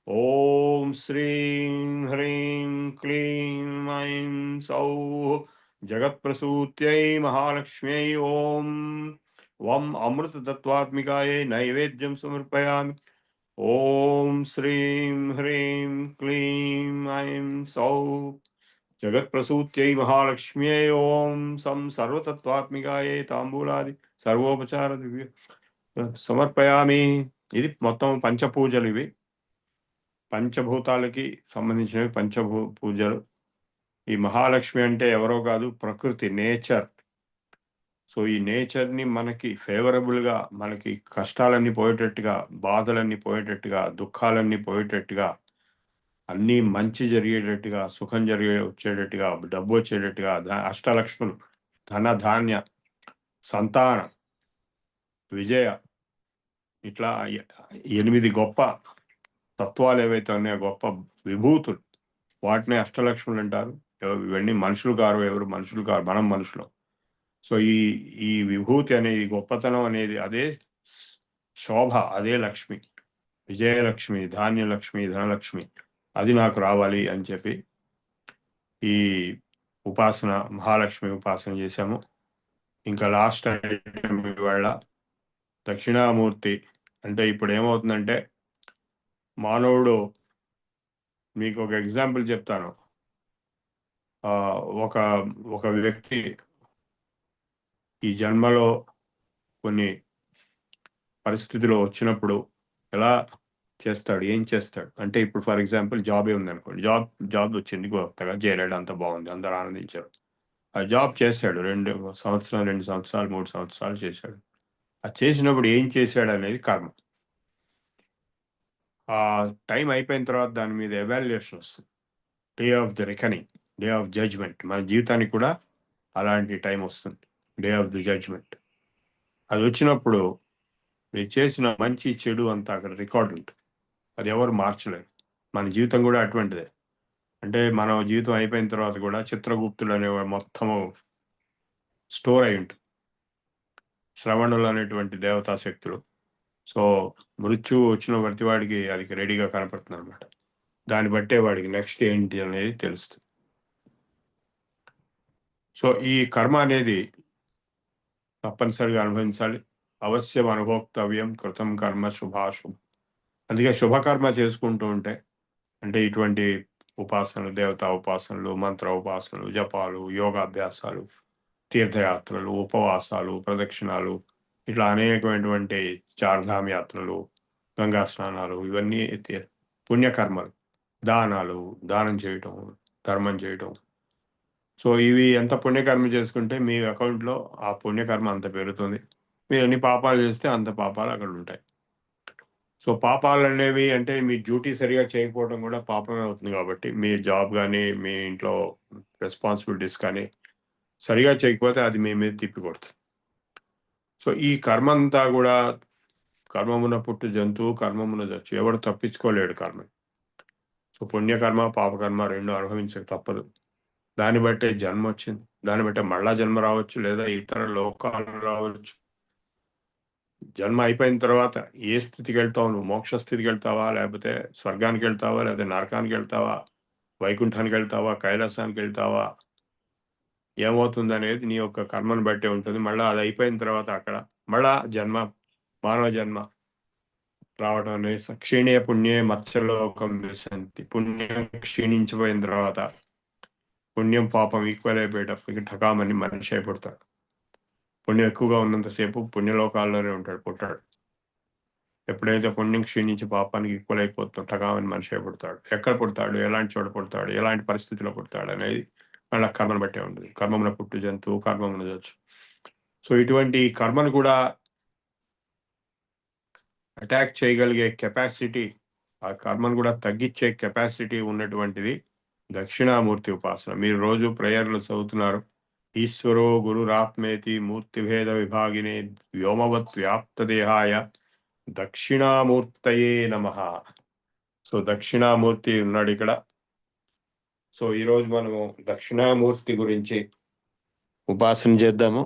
ఓం శ్రీం హ్రీం క్లీం ఐం సౌ జగత్ప్రసూత్యై మహాలక్ష్మ్యై. ఓం వం అమృతతత్వాత్మికాయే నైవేద్యం సమర్పయామి. ఓం శ్రీం హ్రీం క్లీం ఐం సౌ జగత్ప్రసూత్యై మహాలక్ష్మ్యై. ఓం సం సర్వతత్వాత్మికాయే తాంబూలాది సర్వోపచార దివ్య సమర్పయామి. ఇది మొత్తం పంచపూజలు. ఇవి పంచభూతాలకి సంబంధించినవి పూజలు. ఈ మహాలక్ష్మి అంటే ఎవరో కాదు, ప్రకృతి, నేచర్. సో ఈ నేచర్ని మనకి ఫేవరబుల్గా, మనకి కష్టాలన్నీ పోయేటట్టుగా, బాధలన్నీ పోయేటట్టుగా, దుఃఖాలన్నీ పోయేటట్టుగా, అన్నీ మంచి జరిగేటట్టుగా, సుఖం వచ్చేటట్టుగా, డబ్బు వచ్చేటట్టుగా, అష్టలక్ష్ములు, ధన ధాన్య, సంతాన, విజయ, ఇట్లా 8 గొప్ప తత్వాలు ఏవైతే ఉన్నాయో, గొప్ప విభూతులు, వాటిని అష్టలక్ష్ములు అంటారు. ఇవన్నీ మనుషులు కారు, ఎవరు మనుషులు కారు, మనం మనుషులు. సో ఈ విభూతి అనేది, గొప్పతనం అనేది, అదే శోభ, అదే లక్ష్మి, విజయలక్ష్మి, ధాన్యలక్ష్మి, ధనలక్ష్మి. అది నాకు రావాలి అని చెప్పి ఈ ఉపాసన, మహాలక్ష్మి ఉపాసన చేశాము. ఇంకా లాస్ట్ ఐటమ్ ఇవాళ దక్షిణామూర్తి. అంటే ఇప్పుడు ఏమవుతుందంటే, మానవుడు, మీకు ఒక ఎగ్జాంపుల్ చెప్తాను. ఒక వ్యక్తి ఈ జన్మలో కొన్ని పరిస్థితిలో వచ్చినప్పుడు ఎలా చేస్తాడు, ఏం చేస్తాడు అంటే, ఇప్పుడు ఫర్ ఎగ్జాంపుల్ జాబే ఉందనుకోండి. జాబ్ వచ్చింది, కొత్తగా చేరాడు, అంత బాగుంది, అందరూ ఆనందించారు. ఆ జాబ్ చేశాడు 2 సంవత్సరాలు, 2 సంవత్సరాలు, 3 సంవత్సరాలు చేశాడు. అది చేసినప్పుడు ఏం చేశాడు అనేది కర్మ. ఆ టైం అయిపోయిన తర్వాత దాని మీద ఎవాల్యుయేషన్ వస్తుంది. Day of the reckoning, day of judgement. మన జీవితానికి కూడా అలాంటి టైం వస్తుంది, డే ఆఫ్ ది జడ్జ్మెంట్. అది వచ్చినప్పుడు మీరు చేసిన మంచి చెడు అంతా అక్కడ రికార్డు ఉంటుంది. అది ఎవరు మార్చలేరు. మన జీవితం కూడా అటువంటిదే. అంటే మన జీవితం అయిపోయిన తర్వాత కూడా చిత్రగుప్తుడు అనేవాడు మొత్తము స్టోర్ అయి ఉంటుంది. శ్రవణులు అనేటువంటి దేవతా శక్తులు. సో మృత్యువు వచ్చిన ప్రతి వాడికి అది రెడీగా కనపడుతుంది అనమాట. దాన్ని బట్టే వాడికి నెక్స్ట్ ఏంటి అనేది తెలుస్తుంది. సో ఈ కర్మ అనేది తప్పనిసరిగా అనుభవించాలి. అవశ్యం అనుభోక్తవ్యం కృతం కర్మ శుభాశుభం. అందుకే శుభకర్మ చేసుకుంటూ ఉంటే, అంటే ఇటువంటి ఉపాసనలు, దేవతా ఉపాసనలు, మంత్ర ఉపాసనలు, జపాలు, యోగాభ్యాసాలు, తీర్థయాత్రలు, ఉపవాసాలు, ప్రదక్షిణాలు, ఇట్లా అనేకమైనటువంటి చార్ధామ్ యాత్రలు, గంగా స్నానాలు, ఇవన్నీ పుణ్యకర్మలు. దానాలు, దానం చేయటం, ధర్మం చేయటం. సో ఇవి ఎంత పుణ్యకర్మ చేసుకుంటే మీ అకౌంట్లో ఆ పుణ్యకర్మ అంత పెరుగుతుంది. మీరు ఎన్ని పాపాలు చేస్తే అంత పాపాలు అక్కడ ఉంటాయి. సో పాపాలు అనేవి అంటే మీ డ్యూటీ సరిగా చేయకపోవడం కూడా పాపమే అవుతుంది. కాబట్టి మీ జాబ్ కానీ, మీ ఇంట్లో రెస్పాన్సిబిలిటీస్ కానీ సరిగా చేయకపోతే అది మీ మీద తిప్పి కొడుతుంది. సో ఈ కర్మ అంతా కూడా, కర్మమున పుట్టు జంతువు కర్మమున చచ్చు, ఎవడు తప్పించుకోలేడు కర్మ. సో పుణ్యకర్మ, పాపకర్మ రెండు అనుభవించక తప్పదు. దాన్ని బట్టే జన్మ వచ్చింది, దాన్ని బట్టే మళ్ళా జన్మ రావచ్చు, లేదా ఇతర లోకాలు రావచ్చు. జన్మ అయిపోయిన తర్వాత ఏ స్థితికి వెళ్తావు నువ్వు? మోక్ష స్థితికి వెళ్తావా, లేకపోతే స్వర్గానికి వెళ్తావా, లేకపోతే నరకానికి వెళ్తావా, వైకుంఠానికి వెళ్తావా, కైలాసానికి వెళ్తావా, ఏమవుతుంది అనేది నీ యొక్క కర్మను బట్టే ఉంటుంది. మళ్ళీ అది అయిపోయిన తర్వాత అక్కడ మళ్ళా మానవ జన్మ రావడం అనేది క్షీణే పుణ్యే మత్స్యలోకం విశంతి. పుణ్యం క్షీణించిపోయిన తర్వాత పుణ్యం పాపం ఈక్వల్ అయిపోయేటప్పటికి ఠకామని మనిషి అయిపోతాడు. పుణ్యం ఎక్కువగా ఉన్నంతసేపు పుణ్యలోకాల్లోనే పుట్టాడు. ఎప్పుడైతే పుణ్యం క్షీణించి పాపానికి ఈక్వల్ అయిపోతాడు ఠకామని మనిషి అయిపోతాడు. ఎక్కడ పుడతాడు, ఎలాంటి చోట పుడతాడు, ఎలాంటి పరిస్థితిలో పుడతాడు అనేది మళ్ళీ కర్మను బట్టే ఉంటుంది. కర్మమున పుట్టు జంతువు కర్మమున చచ్చు. సో ఇటువంటి కర్మను కూడా అటాక్ చేయగలిగే కెపాసిటీ, ఆ కర్మను కూడా తగ్గించే కెపాసిటీ ఉన్నటువంటిది దక్షిణామూర్తి ఉపాసన. మీరు రోజు ప్రేయర్లు చదువుతున్నారు. ఈశ్వరో గురురాత్మేతి మూర్తిభేద విభాగినే వ్యోమవత్ వ్యాప్త దేహాయ దక్షిణామూర్తయే నమః. సో దక్షిణామూర్తి ఉన్నాడు ఇక్కడ. సో ఈరోజు మనము దక్షిణామూర్తి గురించి ఉపాసన చేద్దాము.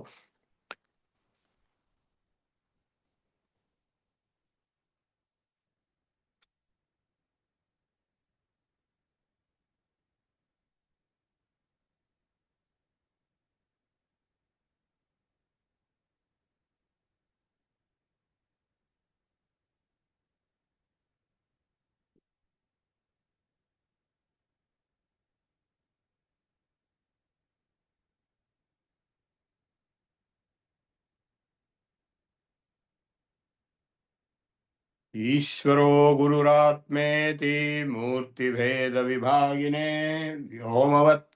ఈశ్వరో గురురాత్మేతి మూర్తిభేద విభాగినే వ్యోమవత్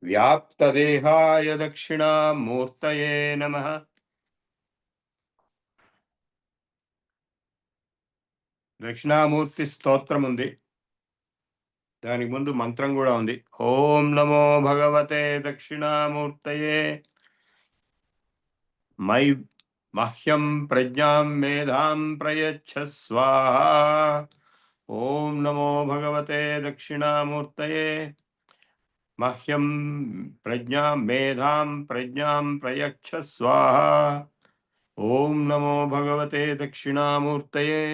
వ్యాప్తదేహాయ దక్షిణామూర్తయే నమః. దక్షిణామూర్తి స్తోత్రం ఉంది, దానికి ముందు మంత్రం కూడా ఉంది. ఓం నమో భగవతే దక్షిణామూర్తయే మహ్యం ప్రజ్ఞాం మేధాం ప్రయచ్ఛ స్వాహా. ఓం నమో భగవతే దక్షిణామూర్తయే మహ్యం ప్రజ్ఞాం ప్రయచ్ఛ స్వాహా. ఓం నమో భగవతే దక్షిణామూర్తయే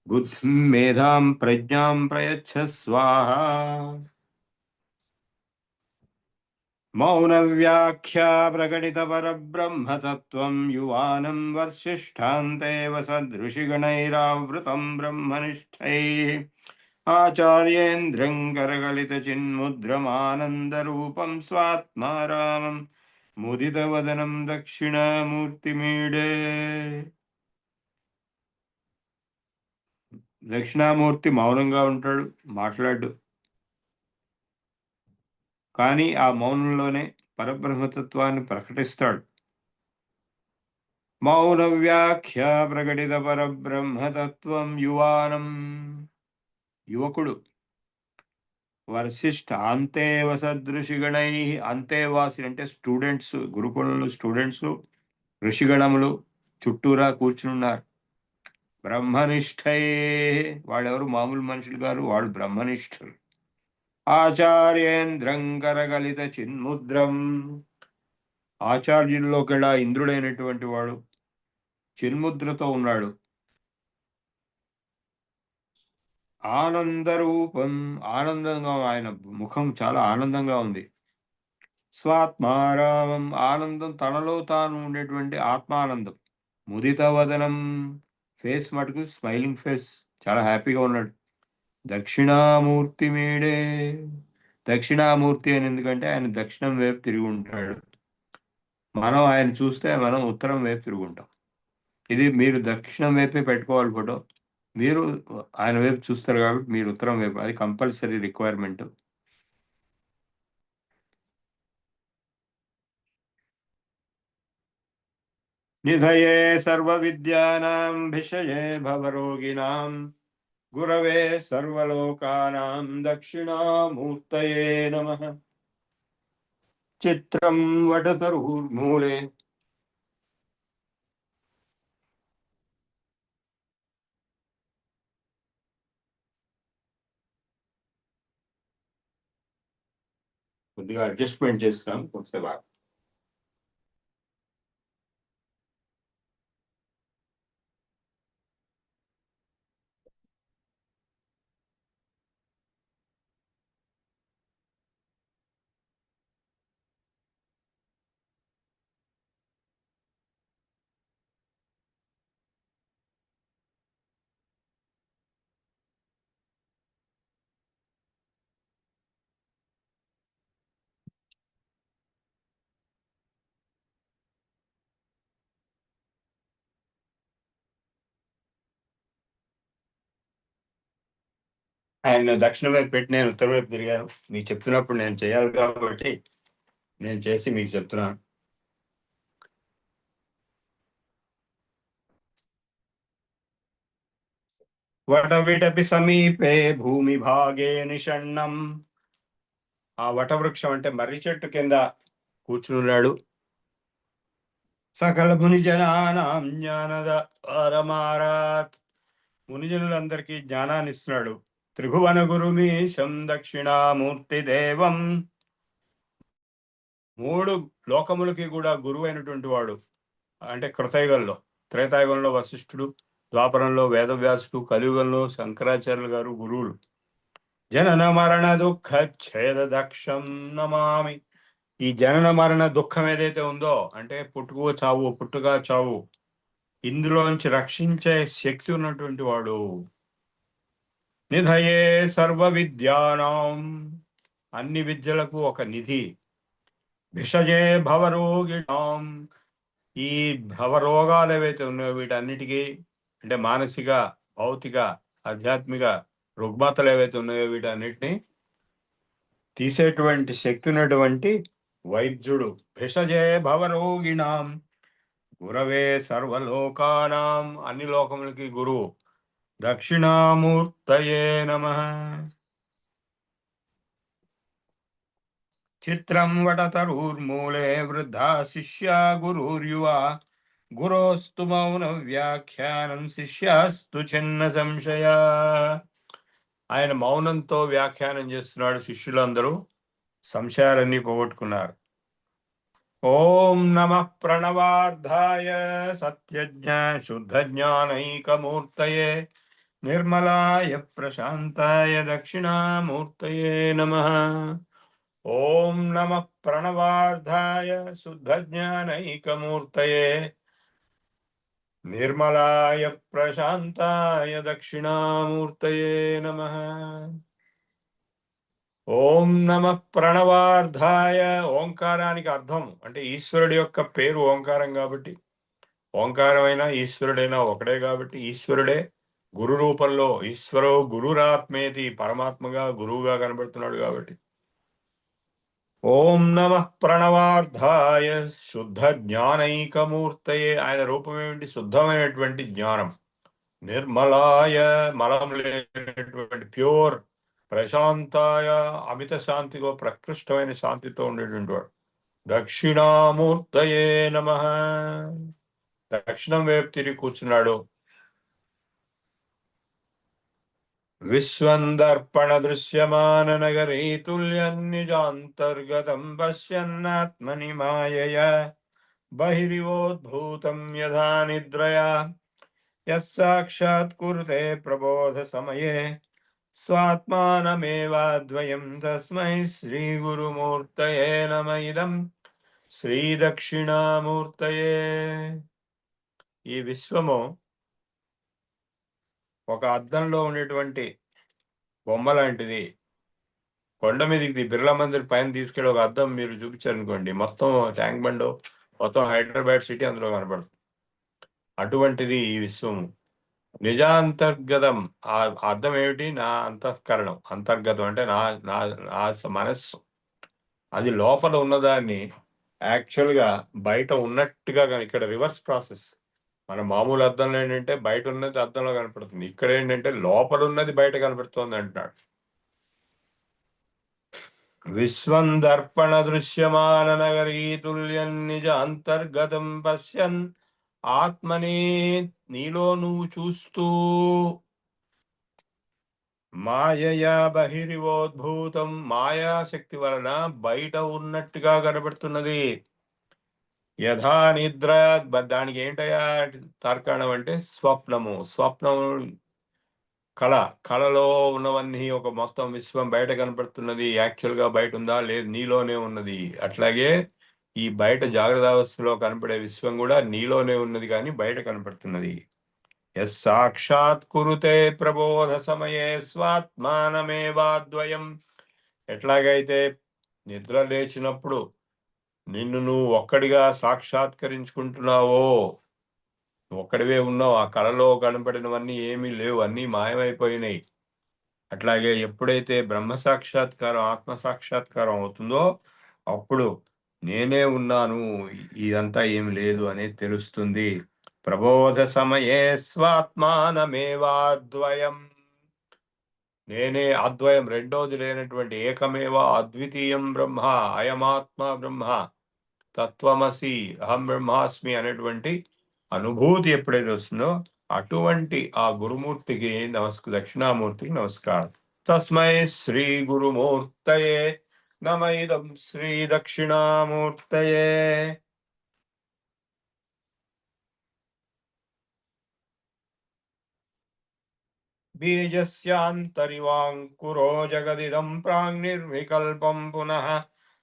బుద్ధిం మేధాం ప్రజ్ఞాం ప్రయచ్ఛ స్వాహా. మౌన వ్యాఖ్యా ప్రకటిత పరబ్రహ్మతత్వం యువానం వర్షిష్ఠాంతే వసదృషిగణైరావృతం బ్రహ్మనిష్టైః ఆచార్యేంద్రం కరగలిత చిన్ముద్రమానందరూపం స్వాత్మారామం ముదితవదనం దక్షిణామూర్తిమీడే. దక్షిణామూర్తి మౌనంగా ఉంటాడు, మాట్లాడు. కానీ ఆ మౌనంలోనే పరబ్రహ్మతత్వాన్ని ప్రకటిస్తాడు. మౌన వ్యాఖ్య ప్రకటిత పరబ్రహ్మతత్వం యువానం, యువకుడు. వర్షిష్ఠ అంతే వసదృషిగణై, అంతేవాసి అంటే స్టూడెంట్స్, గురుకులంలో స్టూడెంట్స్ ఋషిగణములు చుట్టూరా కూర్చున్నారు. బ్రహ్మనిష్టై, వాళ్ళెవరు మామూలు మనుషులు గారు, వాళ్ళు బ్రహ్మనిష్ఠులు. ఆచార్యేంద్రం కరగలిత చిన్ముద్రం, ఆచార్యుల్లోకెల్లా ఇంద్రుడైనటువంటి వాడు చిన్ముద్రతో ఉన్నాడు. ఆనందరూపం, ఆనందంగా, ఆయన ముఖం చాలా ఆనందంగా ఉంది. స్వాత్మారామం, ఆనందం తనలో తాను ఉండేటువంటి ఆత్మానందం. ముదిత వదనం, ఫేస్ మటుకు స్మైలింగ్ ఫేస్, చాలా హ్యాపీగా ఉన్నాడు. దక్షిణామూర్తి మీడే, దక్షిణామూర్తి అని ఎందుకంటే ఆయన దక్షిణం వైపు తిరిగి ఉంటాడు. మనం ఆయన చూస్తే మనం ఉత్తరం వైపు తిరుగుంటాం. ఇది మీరు దక్షిణం వైపే పెట్టుకోవాలి ఫోటో. మీరు ఆయన వైపు చూస్తారు కాబట్టి మీరు ఉత్తరం వైపు, అది కంపల్సరీ రిక్వైర్మెంట్. నిధయే సర్వ విద్యానాం భిషయే భవరోగిణాం గురవే సర్వలోకానాం దక్షిణామూర్తయే నమః. చిత్రం వటతరుర్మూలే, కొద్దిగా అడ్జస్ట్మెంట్ చేస్తాం కొంచెం. ఆయన దక్షిణ వైపు పెట్టి నేను ఉత్తర వైపు తిరిగాను. మీకు చెప్తున్నప్పుడు నేను చేయాలి కాబట్టి నేను చేసి మీకు చెప్తున్నాను. వటవిటపి సమీపే భూమి భాగే నిషణ్ణం. ఆ వటవృక్షం అంటే మర్రి చెట్టు కింద కూర్చున్నాడు. సకల మునిజనానాం జ్ఞానద అరమారాత్. మునిజనులందరికీ జ్ఞానాన్ని ఇస్తున్నాడు. త్రిభువన గురుమీశం దక్షిణామూర్తి దేవం. 3 లోకములకి కూడా గురువు అయినటువంటి వాడు. అంటే కృతయుగంలో, త్రేతాయుగంలో వశిష్ఠుడు, ద్వాపరంలో వేదవ్యాసుడు, కలియుగంలో శంకరాచార్యులు గారు గురువులు. జనన మరణ దుఃఖ ఛేద దక్షం నమామి. ఈ జనన మరణ దుఃఖం ఏదైతే ఉందో, అంటే పుట్టుక చావు, పుట్టుక చావు, ఇందులోంచి రక్షించే శక్తి ఉన్నటువంటి వాడు. నిధయే సర్వ విద్యానాం. అన్ని విద్యలకు ఒక నిధి. విషజే భవరోగిణాం. ఈ భవరోగాలు ఏవైతే ఉన్నాయో వీటన్నిటికీ, అంటే మానసిక, భౌతిక, ఆధ్యాత్మిక రుగ్మతలు ఏవైతే ఉన్నాయో వీటన్నిటిని తీసేటువంటి శక్తి ఉన్నటువంటి వైద్యుడు. భిషజే భవరోగిణాం గురవే సర్వలోకానాం. అన్ని లోకములకి గురువు. దక్షిణామూర్తయే నమః. చిత్రం వటతరుర్మూలే వృద్ధా శిష్యా గురుర్యువా. గురోస్తు మౌన వ్యాఖ్యానం శిష్యాస్తు చిన్న సంశయ. ఆయన మౌనంతో వ్యాఖ్యానం చేస్తున్నాడు. శిష్యులందరూ సంశయాలన్నీ పోగొట్టుకున్నారు. ఓం నమః ప్రణవార్థాయ సత్యజ్ఞా శుద్ధ జ్ఞానైకమూర్తయే నిర్మలాయ ప్రశాంతాయ దక్షిణామూర్తయే నమః. ఓం నమః ప్రణవార్థాయ శుద్ధ జ్ఞానైకమూర్తయే నిర్మలాయ ప్రశాంతాయ దక్షిణామూర్తయే నమః. ఓం నమః ప్రణవార్థాయ. ఓంకారానికి అర్థం అంటే ఈశ్వరుడి యొక్క పేరు ఓంకారం కాబట్టి, ఓంకారమైన ఈశ్వరుడైనా ఒకడే కాబట్టి, ఈశ్వరుడే గురు రూపంలో, ఈశ్వరో గురురాత్మేతి, పరమాత్మగా గురువుగా కనబడుతున్నాడు కాబట్టి. ఓం నమః ప్రణవార్థాయ శుద్ధ జ్ఞానైకమూర్తయే. ఆయన రూపం ఏమిటి? శుద్ధమైనటువంటి జ్ఞానం. నిర్మలాయ, మలం లేనటువంటి ప్యూర్. ప్రశాంతాయ, అమిత శాంతితో, ప్రకృష్టమైన శాంతితో ఉండేటువంటి వాడు. దక్షిణామూర్తయే నమః. దక్షిణం వైపు తిరిగి కూర్చున్నాడు. విశ్వందర్పణ దృశ్యమాన నగరీ తుల్యం నిజాంతర్గతం పశ్యన్నాత్మని మాయయా బహిరివోద్భూతం యథా నిద్రయా. యస్సాక్షాత్ కురుతే ప్రబోధ సమయే స్వాత్మానమేవాద్వయం తస్మై శ్రీ గురుమూర్తయే నమ. ఇదం శ్రీ దక్షిణామూర్తయే. ఈ విశ్వము ఒక అద్దంలో ఉండేటువంటి బొమ్మ లాంటిది. కొండ మీదకి బిర్లా మందిర్ పైన తీసుకెళ్ళి ఒక అద్దం మీరు చూపించారనుకోండి, మొత్తం ట్యాంక్ బండ్, మొత్తం హైదరాబాద్ సిటీ అందులో కనపడుతుంది. అటువంటిది ఈ విశ్వము. నిజాంతర్గతం. ఆ అర్థం ఏమిటి? నా అంతఃకరణం. అంతర్గతం అంటే నా నా నా మనస్సు. అది లోపల ఉన్నదాన్ని యాక్చువల్గా బయట ఉన్నట్టుగా, ఇక్కడ రివర్స్ ప్రాసెస్. మన మామూలు అర్థంలో ఏంటంటే బయట ఉన్నది అర్థంలో కనపడుతుంది, ఇక్కడ ఏంటంటే లోపల ఉన్నది బయట కనపడుతుంది అంటున్నాడు. విశ్వం దర్పణ దృశ్యమాన నగరీ తుల్యం నిజ అంతర్గతం పశ్యన్ ఆత్మని. నీలో నువ్వు చూస్తూ, మాయయా బహిరివోద్భూతం. మాయాశక్తి వలన బయట ఉన్నట్టుగా కనబడుతున్నది. యథా నిద్ర. దానికి ఏంటయా తార్కాణం అంటే స్వప్నము. స్వప్నం కళ. కళలో ఉన్నవన్నీ ఒక మొత్తం విశ్వం బయట కనపడుతున్నది. యాక్చువల్గా బయట ఉందా? లేదు, నీలోనే ఉన్నది. అట్లాగే ఈ బయట జాగ్రత్త అవస్థలో కనపడే విశ్వం కూడా నీలోనే ఉన్నది, కానీ బయట కనపడుతున్నది. సాక్షాత్ కురుతే ప్రబోధ సమయే స్వాత్మానమేవాద్వయం. ఎట్లాగైతే నిద్ర లేచినప్పుడు నిన్ను నువ్వు ఒక్కడిగా సాక్షాత్కరించుకుంటున్నావో, ఒక్కడివే ఉన్నావు, ఆ కళలో కనపడినవన్నీ ఏమీ లేవు, అన్నీ మాయమైపోయినాయి. అట్లాగే ఎప్పుడైతే బ్రహ్మ సాక్షాత్కారం ఆత్మ సాక్షాత్కారం అవుతుందో అప్పుడు నేనే ఉన్నాను, ఇదంతా ఏమి లేదు అనేది తెలుస్తుంది. ప్రబోధ సమయే స్వాత్మానమేవాద్వయం, నేనే అద్వయం, రెండోది లేనటువంటి ఏకమేవ అద్వితీయం బ్రహ్మ, అయమాత్మ బ్రహ్మ, తత్వమసి అహం బ్రహ్మాస్మి అనేటువంటి అనుభూతి ఎప్పుడైతే వస్తుందో అటువంటి ఆ గురుమూర్తికి దక్షిణామూర్తికి నమస్కారం. తస్మై శ్రీ గురుమూర్తయే నమ ఇదం శ్రీ దక్షిణామూర్తయే. బీజస్యాంతరివాంకురో జగదిదం ప్రాంగ్నిర్వికల్పం పునః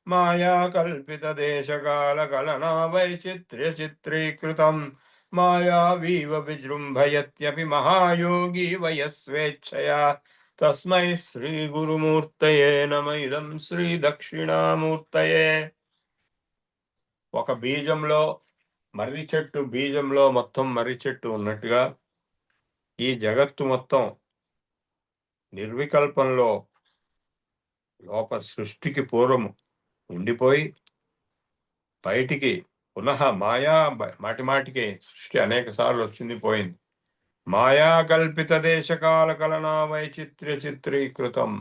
మాయా కల్పిత దేశకాల కలనా వైచిత్ర్య చిత్రీకృతం మాయావీవ విజృంభయత్యపి మహాయోగి వయస్వేచ్ఛయా. తస్మై శ్రీ గురుమూర్తయే నమ ఇదం శ్రీ దక్షిణామూర్తయే. ఒక బీజంలో మర్రి చెట్టు, బీజంలో మొత్తం మర్రి చెట్టు ఉన్నట్టుగా ఈ జగత్తు మొత్తం నిర్వికల్పంలో సృష్టికి పూర్వము ఉండిపోయి బయటికి పునః మాయా మాటిమాటికి సృష్టి అనేక సార్లు వచ్చింది పోయింది. మాయా కల్పిత దేశకాల కలనా వైచిత్ర్య చిత్రీకృతం,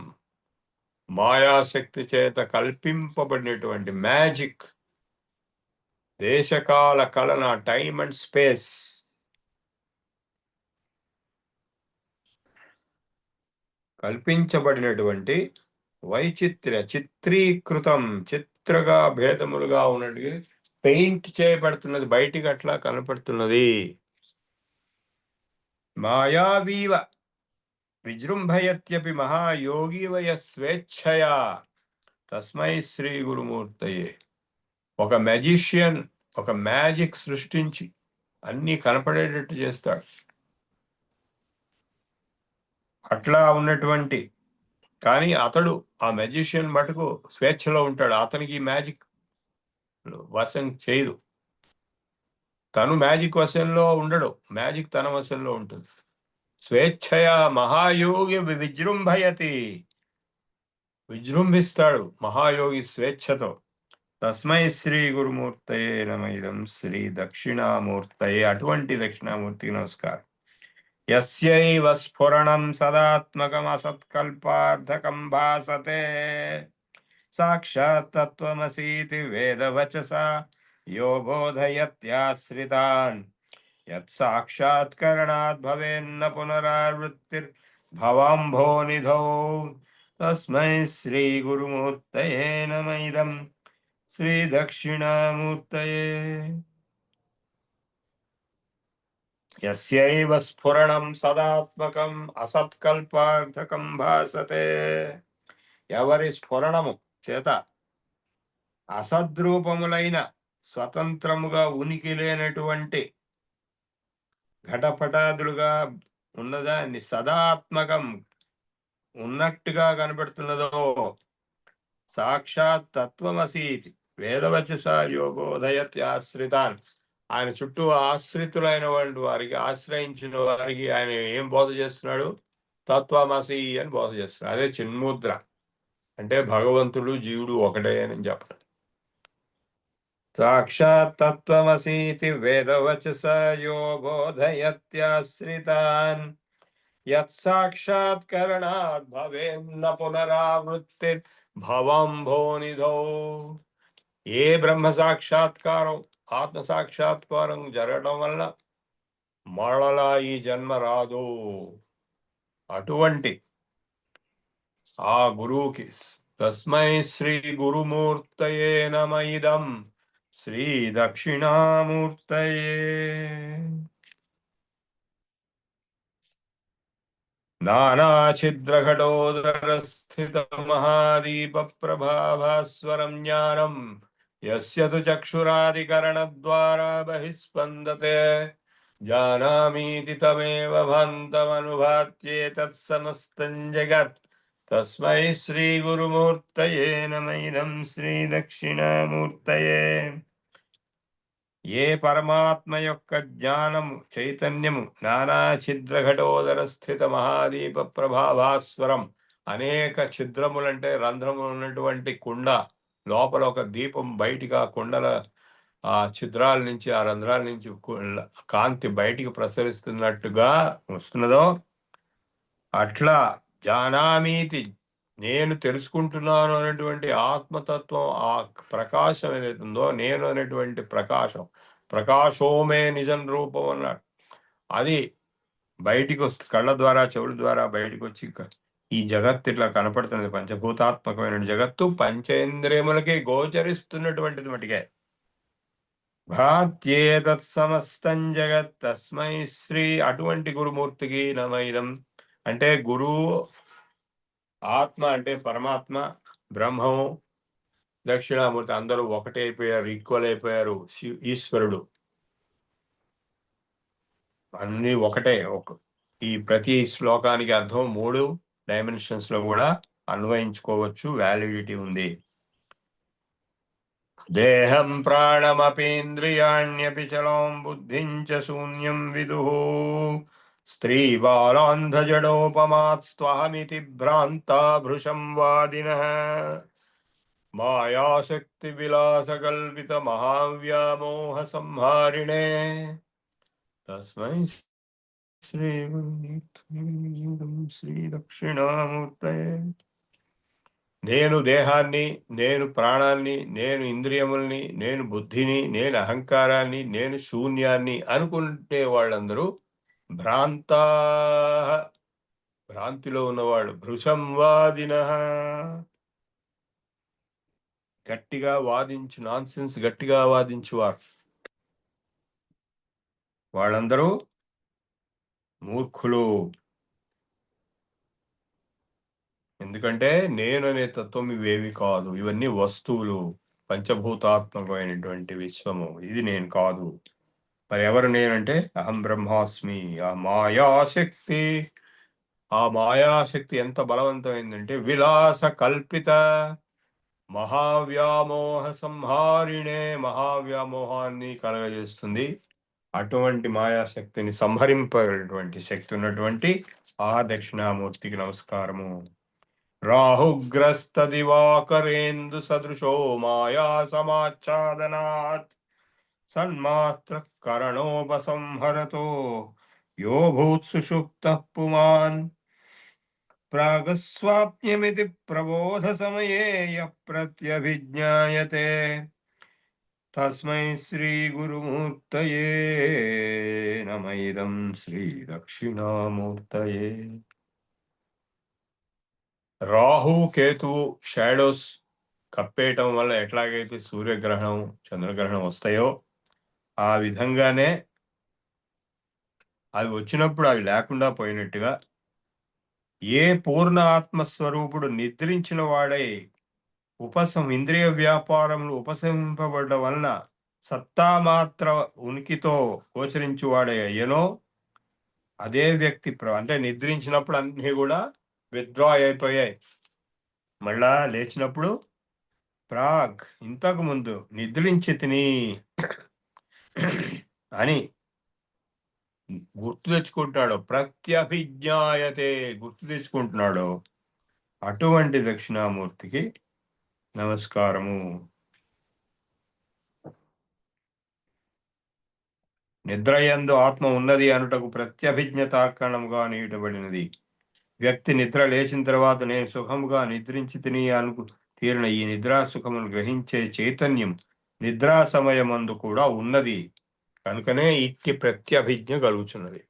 మాయాశక్తి చేత కల్పింపబడినటువంటి మ్యాజిక్, దేశకాల కలన, టైమ్ అండ్ స్పేస్, కల్పించబడినటువంటి వైచిత్ర్య చిత్రీకృతం, చిత్రగా భేదములుగా ఉన్నట్టు పెయింట్ చేయబడుతున్నది, బయటికి అట్లా కనపడుతున్నది. మాయావీవ విజృంభయత్యపి మహాయోగి వయ స్వేచ్ఛయా. తస్మై శ్రీ గురుమూర్తయే. ఒక మ్యాజిషియన్ ఒక మ్యాజిక్ సృష్టించి అన్ని కనపడేటట్టు చేస్తాడు. అట్లా ఉన్నటువంటి కానీ అతడు ఆ మ్యాజిషియన్ మటుకు స్వేచ్ఛలో ఉంటాడు. అతనికి మ్యాజిక్ వశం చేయదు, తను మ్యాజిక్ వశంలో ఉండడు, మ్యాజిక్ తన వశంలో ఉంటుంది. స్వేచ్ఛయా మహాయోగి విజృంభయతి, విజృంభిస్తాడు మహాయోగి స్వేచ్ఛతో. తస్మై శ్రీ గురుమూర్తయే నమ ఇదం శ్రీ దక్షిణామూర్తయే. అటువంటి దక్షిణామూర్తికి నమస్కారం. యస్యైవ స్ఫురణం సదాత్మకం అసత్కల్పార్థకం భాసతే సాక్షాత్ తత్వమసీతి వేదవచసా యో బోధయత్యాశ్రితాన్ యత్ సాక్షాత్కరణాత్ భవేన్న పునరావృత్తిర్భవాంభోనిధౌ. తస్మై శ్రీ గురుమూర్తయే నమ ఇదం శ్రీ దక్షిణామూర్తయే. యస్యైవ స్ఫురణం సదాత్మకం అసత్కల్పార్థకం భాసతే. ఎవరి స్ఫురణము చేత అసద్రూపములైన స్వతంత్రముగా ఉనికి లేనటువంటి ఘటపటాదులుగా ఉన్నదాన్ని సదాత్మకం ఉన్నట్టుగా కనబడుతున్నదో సాక్షాత్ తత్వమసీతి వేదవచస యోగోదయత్యాశ్రితాన్. ఆయన చుట్టూ ఆశ్రితులైన వారికి, ఆశ్రయించిన వారికి ఆయన ఏం బోధ చేస్తున్నాడు? తత్వమసి అని బోధ చేస్తున్నాడు. అదే చిన్ముద్ర అంటే భగవంతుడు జీవుడు ఒకటే అని చెప్పడం. సాక్షాత్ తత్వమసీతి వేదవచస యో బోధయత్యాశ్రితాన్ యత్ సాక్షాత్కరణాత్ భవేన్న పునరావృత్తి భవంభోనిధౌ. ఏ బ్రహ్మ సాక్షాత్కారం ఆత్మ సాక్షాత్కారం జరగడం వల్ల మరలా ఈ జన్మ రాదు. అటువంటి ఆ గురువుకి తస్మై శ్రీ గురుమూర్తయే నమ ఇదం శ్రీ దక్షిణామూర్తయే. నానాఛిద్రఘటోదర స్థిత మహాదీప ప్రభాభాస్వరం జ్ఞానం యస్య తు చక్షురాదికరణద్వారా బహిస్పందతే జానామీతి తమేవ భాంతమనుభాత్యేతత్ సమస్తం జగత్. తస్మై శ్రీ గురుమూర్తయే నమ ఇదం శ్రీ దక్షిణామూర్తయే. ఏ పరమాత్మ యొక్క జ్ఞానము చైతన్యము నానా ఛిద్రఘటోదర స్థిత మహాదీప ప్రభాభాస్వరం, అనేక ఛిద్రములంటే రంధ్రములు ఉన్నటువంటి కుండ లోపల ఒక దీపం బయటికి ఆ కుండల ఆ ఛిద్రాల నుంచి ఆ రంధ్రాల నుంచి కాంతి బయటికి ప్రసరిస్తున్నట్టుగా వస్తున్నదో అట్లా జానామీతి నేను తెలుసుకుంటున్నాను అనేటువంటి ఆత్మతత్వం, ఆ ప్రకాశం ఏదైతే ఉందో నేను అనేటువంటి ప్రకాశం, ప్రకాశోమే నిజం రూపం అన్నాడు. అది బయటికి వస్తుంది, కళ్ళ ద్వారా చెవుల ద్వారా బయటికి వచ్చి ఈ జగత్తు ఇట్లా కనపడుతున్నది. పంచభూతాత్మకమైన జగత్తు పంచేంద్రియములకి గోచరిస్తున్నటువంటిది మటుకే. భ్రాత్యేతత్ సమస్తం జగత్ తస్మై శ్రీ, అటువంటి గురుమూర్తికి నమైదం. అంటే గురువు ఆత్మ అంటే పరమాత్మ, బ్రహ్మము, దక్షిణామూర్తి అందరూ ఒకటే అయిపోయారు, ఈక్వల్ అయిపోయారు. ఈశ్వరుడు అన్ని ఒకటే. ఈ ప్రతి శ్లోకానికి అర్థం 3 డైమెన్షన్స్ లో కూడా అన్వయించుకోవచ్చు, వ్యాలిడిటీ ఉంది. దేహం ప్రాణమపీంద్రియాణ్యపి చలం బుద్ధిం చ శూన్యం విదుః స్త్రీ బాలాంధజడోపమాత్స్త్వహమితి భ్రాంతా భృశం వాదినః మాయాశక్తి విలాస కల్పిత మహావ్యామోహ సంహారిణే తస్మై శ్రీ దక్షిణామూర్తయే. నేను దేహాన్ని, నేను ప్రాణాన్ని, నేను ఇంద్రియముల్ని, నేను బుద్ధిని, నేను అహంకారాన్ని, నేను శూన్యాన్ని అనుకుంటే వాళ్ళందరూ భ్రాంతిలో ఉన్నవాళ్ళు. భృశంవాదినః, గట్టిగా వాదించు, నాన్సెన్స్ గట్టిగా వాదించువారు, వాళ్ళందరూ మూర్ఖులు. ఎందుకంటే నేను అనే తత్వం ఇవేవి కాదు, ఇవన్నీ వస్తువులు, పంచభూతాత్మకమైనటువంటి విశ్వము, ఇది నేను కాదు. మరి ఎవరు నేనంటే అహం బ్రహ్మాస్మి. ఆ మాయాశక్తి ఎంత బలవంతమైందంటే విలాస కల్పిత మహావ్యామోహ సంహారిణే, మహావ్యామోహాన్ని కలగజేస్తుంది. అటువంటి మాయాశక్తిని సంహరింపగలిగినటువంటి శక్తి ఉన్నటువంటి ఆ దక్షిణామూర్తికి నమస్కారము. రాహుగ్రస్త దివాకరేందు సదృశో మాయా సమాచ్ఛాదనాత్ సన్మాత్ర కరణోపసంహరతో యో భూత్ సుషుప్తః పుమాన్ ప్రాగస్వాప్యమితి ప్రబోధ సమయే యః ప్రత్యభిజ్ఞాయతే తస్మై శ్రీ గురుమూర్తయే నమైదం శ్రీ దక్షిణామూర్తయే. రాహు కేతువు షాడోస్ కప్పేయటం వల్ల ఎట్లాగైతే సూర్యగ్రహణం చంద్రగ్రహణం వస్తాయో ఆ విధంగానే అవి వచ్చినప్పుడు అవి లేకుండా పోయినట్టుగా ఏ పూర్ణ ఆత్మస్వరూపుడు నిద్రించిన వాడై ఇంద్రియ వ్యాపారములు ఉపశమింపబడ్డ వలన సత్తామాత్ర ఉనికితో గోచరించు వాడే అయ్యనో అదే వ్యక్తి అంటే నిద్రించినప్పుడు అన్నీ కూడా విత్డ్రా అయిపోయాయి. మళ్ళా లేచినప్పుడు ఇంతకు ముందు నిద్రించి తిని అని గుర్తు తెచ్చుకుంటాడు. ప్రత్యభిజ్ఞాయతే, గుర్తు తెచ్చుకుంటున్నాడు. అటువంటి దక్షిణామూర్తికి నమస్కారము. నిద్రయందు ఆత్మ ఉన్నది అనుటకు ప్రత్యభిజ్ఞ తార్కాణముగా నీయబడినది. వ్యక్తి నిద్ర లేచిన తర్వాత నేను సుఖముగా నిద్రించి తిని తీరిన ఈ నిద్రా సుఖమును గ్రహించే చైతన్యం నిద్రా సమయమందు కూడా ఉన్నది కనుకనే ఇట్టి ప్రత్యభిజ్ఞ కలుగుచున్నది.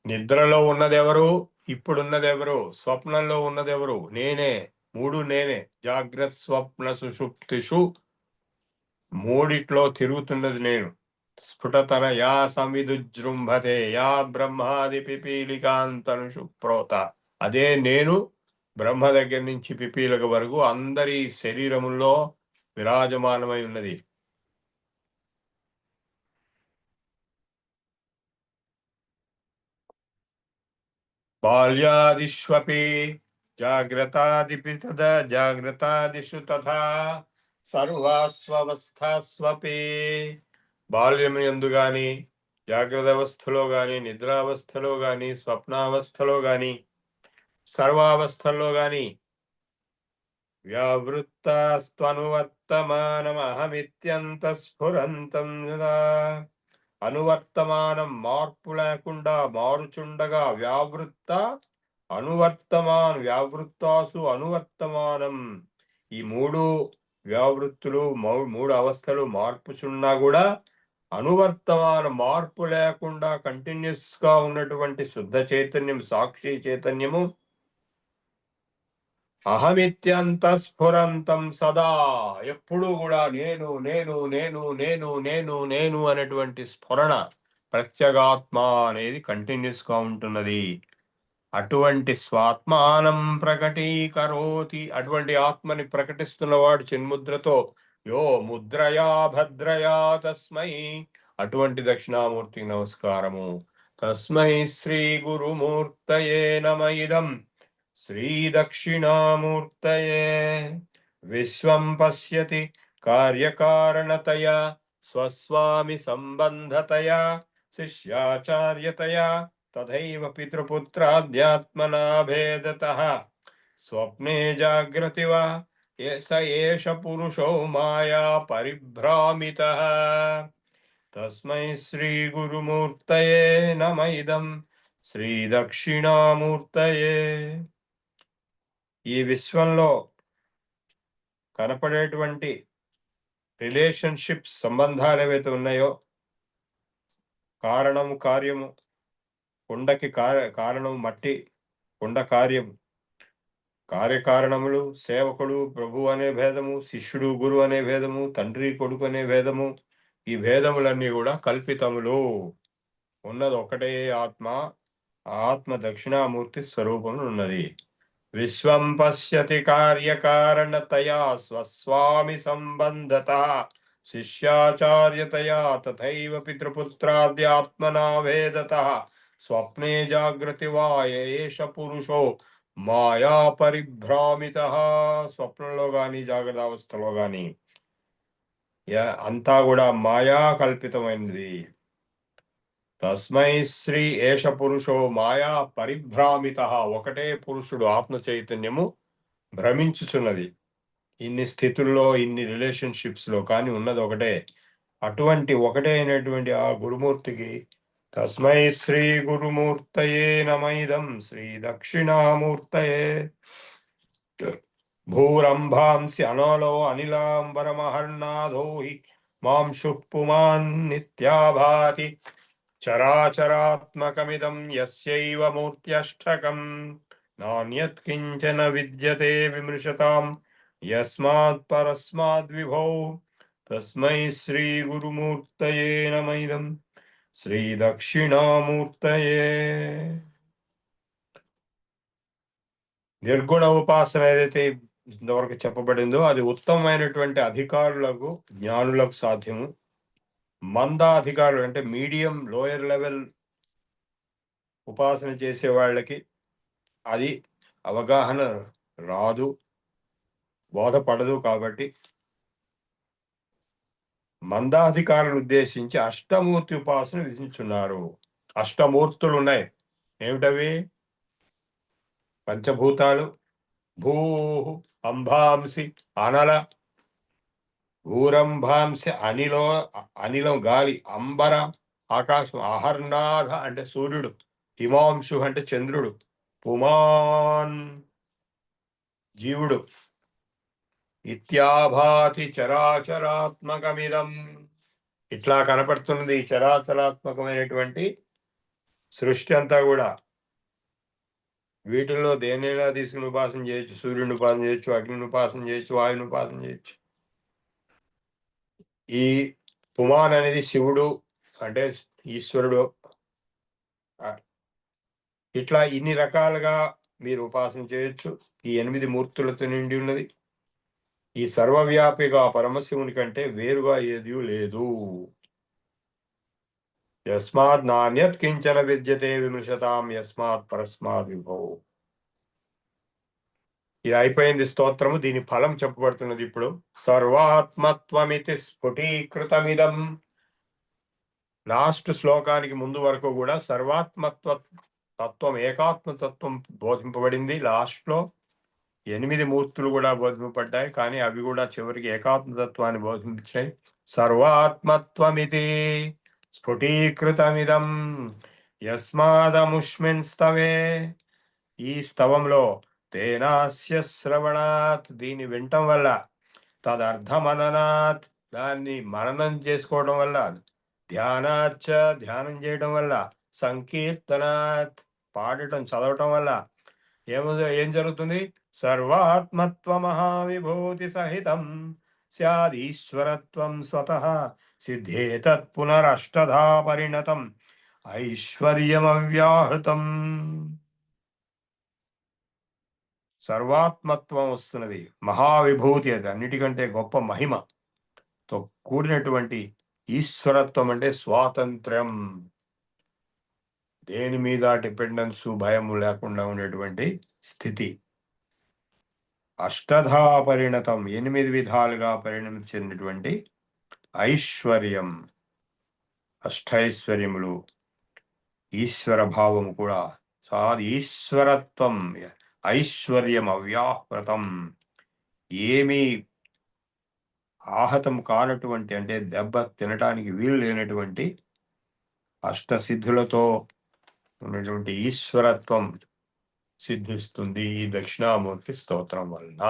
నిద్రలో ఉన్నదెవరు, ఇప్పుడున్నదెవరు, స్వప్నంలో ఉన్నదెవరు? నేనే. 3 నేనే. జాగ్రత్త స్వప్న సుషుప్తిషు మూడిట్లో తిరుగుతున్నది నేను. స్ఫుటతర యా సంవిదుజృంభతే యా బ్రహ్మాది పిపీలికాంతనుషు ప్రోత. అదే నేను బ్రహ్మ దగ్గర నుంచి పిపీలక వరకు అందరి శరీరముల్లో విరాజమానమై ఉన్నది. బాల్యాదిష్వపి జాగ్రత్తాదిపి తదా జాగ్రత్తాదిషు తథా సర్వాస్వస్థాస్వపి బాల్యము యందు గాని, జాగ్రత్త అవస్థలో గాని, నిద్రావస్థలో గాని, స్వప్నావస్థలో గాని, సర్వావస్థల్లో గాని వ్యావృత్తాస్త్వనువర్తమానమహమిత్యంత స్ఫురంతం యదా. అనువర్తమానం మార్పు లేకుండా మారుచుండగా వ్యావృత్తాసు అనువర్తమానం. ఈ మూడు వ్యావృత్తులు మూడు అవస్థలు మార్పుచున్నా కూడా అనువర్తమాన మార్పు లేకుండా కంటిన్యూస్ గా ఉన్నటువంటి శుద్ధ చైతన్యం, సాక్షి చైతన్యము అహమిత్యంత స్ఫురంతం సదా, ఎప్పుడూ కూడా నేను నేను నేను నేను నేను నేను అనేటువంటి స్ఫురణ, ప్రత్యేగాత్మ అనేది కంటిన్యూస్ గా ఉంటున్నది. అటువంటి స్వాత్మానం ప్రకటీకరోతి, అటువంటి ఆత్మని ప్రకటిస్తున్నవాడు చిన్ముద్రతో యో ముద్రయా భద్రయా తస్మై, అటువంటి దక్షిణామూర్తికి నమస్కారము. తస్మై శ్రీ గురుమూర్తయే నమ ఇదం శ్రీ దక్షిణామూర్తయే. విశ్వం పశ్యతి కార్యకారణతయా స్వస్వామి సంబంధతయా శిష్యాచార్యతయా తథైవ పితృపుత్రాధ్యాత్మనా భేదతః స్వప్నే జాగ్రతి వా స ఏష పురుషో మాయా పరిభ్రామితః. తస్మై శ్రీ గురుమూర్తయే నమ ఇదం శ్రీ దక్షిణామూర్తయే. ఈ విశ్వంలో కనపడేటువంటి రిలేషన్షిప్స్, సంబంధాలు ఏవైతే ఉన్నాయో, కారణము కార్యము, కుండకి కారణం మట్టి, కుండ కార్యము, కార్యకారణములు, సేవకుడు ప్రభు అనే భేదము, శిష్యుడు గురు అనే భేదము, తండ్రి కొడుకు అనే భేదము, ఈ భేదములన్నీ కూడా కల్పితములు. ఉన్నది ఒకటే ఆత్మ, ఆత్మ దక్షిణామూర్తి స్వరూపంలో ఉన్నది. విశ్వం పశ్యతి కార్యకారణతయా స్వస్వామి సంబంధతః శిష్యాచార్యతయా తథైవ పితృపుత్రాద్యాత్మనా వేదతః స్వప్నే జాగృతి వా ఏష పురుషో మాయా పరిభ్రామితః. స్వప్నంలో గాని జాగ్రత్త అవస్థలో గాని అంతా కూడా మాయా కల్పితమైనది. తస్మై శ్రీ ఏష పురుషో మాయా పరిభ్రామితః, ఒకటే పురుషుడు ఆత్మ చైతన్యము భ్రమించుచున్నది. ఇన్ని స్థితుల్లో, ఇన్ని రిలేషన్షిప్స్ లో కానీ ఉన్నది ఒకటే. అటువంటి ఒకటే అయినటువంటి ఆ గురుమూర్తికి తస్మై శ్రీ గురుమూర్తయే నమైదం శ్రీ దక్షిణామూర్తయే. భూరంభాంసి అనాలో అనిలాంబరమహర్నాథో హి మాంశు పుమాన్ నిత్యాభాతి చరాచరాత్మకమిదం యస్యైవ మూర్త్యష్టకం నాన్యత్ కించన విద్యతే విమృశతాం యస్మాత్ పరస్మాద్ విభో. తస్మై శ్రీ గురుమూర్తయే నమైదం శ్రీ దక్షిణామూర్తయే. నిర్గుణ ఉపాసన ఏదైతే ఇంతవరకు చెప్పబడిందో అది ఉత్తమమైనటువంటి అధికారులకు, జ్ఞానులకు సాధ్యము. మందాధికారులు అంటే మీడియం, లోయర్ లెవెల్ ఉపాసన చేసే వాళ్ళకి అది అవగాహన రాదు, బోధపడదు. కాబట్టి మందాధికారులను ఉద్దేశించి అష్టమూర్తి ఉపాసన విధించున్నారు. అష్టమూర్తులు ఉన్నాయి. ఏమిటవి? పంచభూతాలు, భూ అంబాంసి అనల, భూరంభాంసి అనిలం గాలి, అంబర ఆకాశం, అహర్నాథ అంటే సూర్యుడు, హిమాంశు అంటే చంద్రుడు, పుమాన్ జీవుడు, ఇత్యాభాతి చరాచరాత్మకమిదం, ఇట్లా కనపడుతున్నది ఈ చరాచరాత్మకమైనటువంటి సృష్టి అంతా కూడా. వీటిల్లో దేనైనా తీసుకుని ఉపాసన చేయొచ్చు. సూర్యుని ఉపాసన చేయొచ్చు, అగ్నిని ఉపాసన చేయొచ్చు, వాయుని ఉపాసన చేయొచ్చు. ఈ పుమాన్ అనేది శివుడు అంటే ఈశ్వరుడు. ఇట్లా ఇన్ని రకాలుగా మీరు ఉపాసన చేయొచ్చు. ఈ 8 మూర్తులతో నిండి ఉన్నది. ఈ సర్వవ్యాపిగా పరమశివుని కంటే వేరుగా ఏదీ లేదు. యస్మాత్ నాన్యత్ కించన విద్యతే విమృశతాం యస్మాత్ పరస్మాద్ విభో. ఇది అయిపోయింది స్తోత్రము. దీని ఫలం చెప్పబడుతున్నది ఇప్పుడు. సర్వాత్మత్వమితి స్ఫుటీకృతమిదం లాస్ట్ శ్లోకానికి ముందు వరకు కూడా సర్వాత్మత్వ తత్వం, ఏకాత్మ తత్వం బోధింపబడింది. లాస్ట్ లో 8 మూర్తులు కూడా బోధింపబడ్డాయి, కానీ అవి కూడా చివరికి ఏకాత్మతత్వాన్ని బోధించాయి. సర్వాత్మత్వమితి స్ఫుటీకృతమిదం యస్మాదముష్మిన్ స్తవే. ఈ స్తవంలో తేనాస్య శ్రవణాత్, దీన్ని వినటం వల్ల, తదర్థమననాత్, దాన్ని మననం చేసుకోవడం వల్ల, ధ్యానాచ్చ, ధ్యానం చేయడం వల్ల, సంకీర్తనాత్, పాడటం చదవటం వల్ల ఏం జరుగుతుంది? సర్వాత్మత్వ మహావిభూతి సహితం స్యాదీశ్వరత్వం స్వతః సిద్ధేతత్ పునరష్టధా పరిణతం ఐశ్వర్యమవ్యాహృతం. సర్వాత్మత్వం వస్తున్నది, మహావిభూతి, అది అన్నిటికంటే గొప్ప మహిమతో కూడినటువంటి ఈశ్వరత్వం అంటే స్వాతంత్ర్యం, దేని మీద డిపెండెన్స్, భయము లేకుండా ఉండేటువంటి స్థితి. అష్టధా పరిణతం, 8 విధాలుగా పరిణతి చెందినటువంటి ఐశ్వర్యం, అష్టైశ్వర్యములు, ఈశ్వర భావము కూడా. ఈశ్వరత్వం, ఐశ్వర్యం అవ్యాహృతం, ఏమీ ఆహతం కానటువంటి, అంటే దెబ్బ తినటానికి వీలు లేనటువంటి అష్టసిద్ధులతో ఉన్నటువంటి ఈశ్వరత్వం సిద్ధిస్తుంది ఈ దక్షిణామూర్తి స్తోత్రం వలన.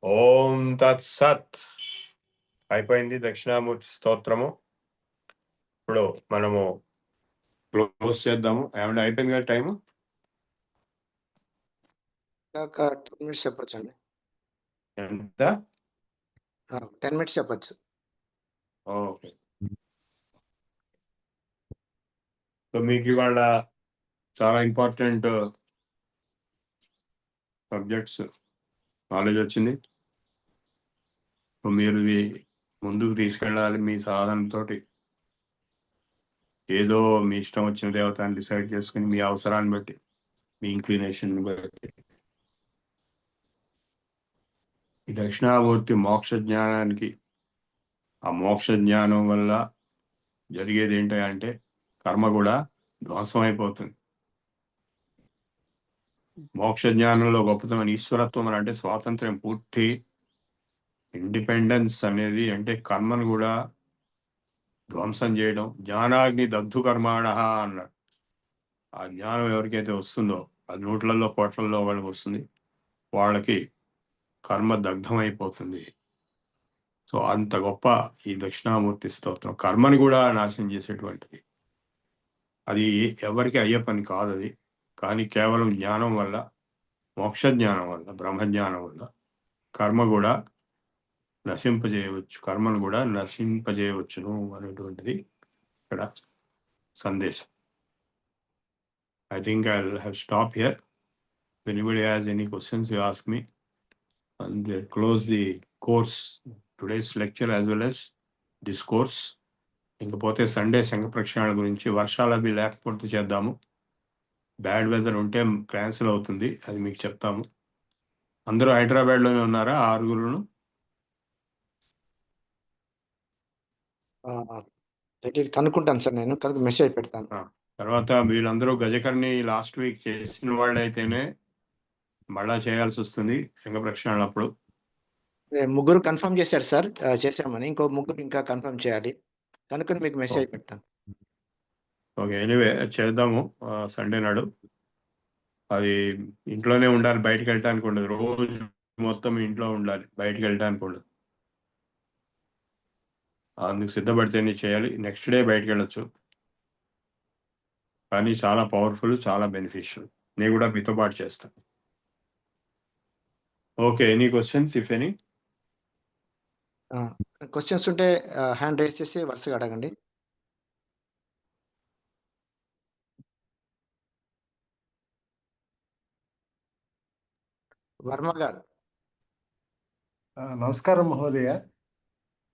ఓం తత్సత్. అయిపోయింది దక్షిణామూర్తి స్తోత్రము. ఇప్పుడు మనము క్లోజ్ చేద్దాము. ఏమంటే అయిపోయింది కదా టైము? 10 minutes చెప్పొచ్చు అండి. ఎంత? 10 minutes చెప్పొచ్చు. ఓకే. సో మీకు ఇవాళ చాలా ఇంపార్టెంట్ సబ్జెక్ట్స్ నాలెడ్జ్ వచ్చింది. మీరు ముందుకు తీసుకెళ్ళాలి మీ సాధనతోటి. ఏదో మీ ఇష్టం వచ్చిన దేవతని డిసైడ్ చేసుకుని మీ అవసరాన్ని బట్టి, మీ ఇంక్లినేషన్ బట్టి. ఈ దక్షిణామూర్తి మోక్ష జ్ఞానానికి, ఆ మోక్ష జ్ఞానం వల్ల జరిగేది ఏంటంటే కర్మ కూడా ధ్వంసం అయిపోతుంది. మోక్ష జ్ఞానంలో గొప్పతనం ఈశ్వరత్వం అని అంటే స్వాతంత్ర్యం, పూర్తి ఇండిపెండెన్స్ అనేది, అంటే కర్మను కూడా ధ్వంసం చేయడం. జ్ఞానాగ్ని దగ్ధు కర్మాణ అన్నాడు. ఆ జ్ఞానం ఎవరికైతే వస్తుందో, అది నూట్లలో కోట్లలో వాళ్ళకి వస్తుంది, వాళ్ళకి కర్మ దగ్ధం అయిపోతుంది. సో అంత గొప్ప ఈ దక్షిణామూర్తి స్తోత్రం, కర్మని కూడా నాశనం చేసేటువంటిది. అది ఎవరికి అయ్యే పని కాదు అది, కానీ కేవలం జ్ఞానం వల్ల, మోక్ష జ్ఞానం వల్ల, బ్రహ్మజ్ఞానం వల్ల కర్మ కూడా నశింపజేయవచ్చు, కర్మను కూడా నశింపజేయవచ్చును అనేటువంటిది ఇక్కడ సందేశం. I think I'll have stop here. If anybody has any questions, you ask me. And we'll close the course, today's lecture as well as this course. ఇంకపోతే సండే శంఖ ప్రక్షాళన గురించి, వర్షాలు అవి లేకపోతే చేద్దాము, బ్యాడ్ వెదర్ ఉంటే క్యాన్సిల్ అవుతుంది, అది మీకు చెప్తాము. అందరూ హైదరాబాద్లోనే ఉన్నారా? 6 కనుక్కుంటాను సార్, నేను కనుక మెసేజ్ పెడతాను. తర్వాత వీళ్ళందరూ గజకర్ణి లాస్ట్ వీక్ చేసిన వాళ్ళు అయితేనే మళ్ళా చేయాల్సి వస్తుంది శంఖ ప్రక్షాళన అప్పుడు. 3 కన్ఫర్మ్ చేశారు సార్, చేశామని. ఇంకో 3 ఇంకా కన్ఫర్మ్ చేయాలి, కనుక మీకు మెసేజ్ పెడతాను. ఓకే, ఎనీవే చేద్దాము సండే నాడు. అది ఇంట్లోనే ఉండాలి, బయటకు వెళ్ళటానికి ఉండదు. రోజు మొత్తం ఇంట్లో ఉండాలి, బయటకు వెళ్ళటానికి ఉండదు. అందుకు సిద్ధపడితేనే చేయాలి. నెక్స్ట్ డే బయటకు వెళ్ళొచ్చు, కానీ చాలా పవర్ఫుల్, చాలా బెనిఫిషియల్. నేను కూడా మీతో పాటు చేస్తాను. Okay, any questions if any? Questions ఉంటే హ్యాండ్ రేస్ చేసి వరుసగా అడగండి. వర్మ గారు. నమస్కారం మహోదయ.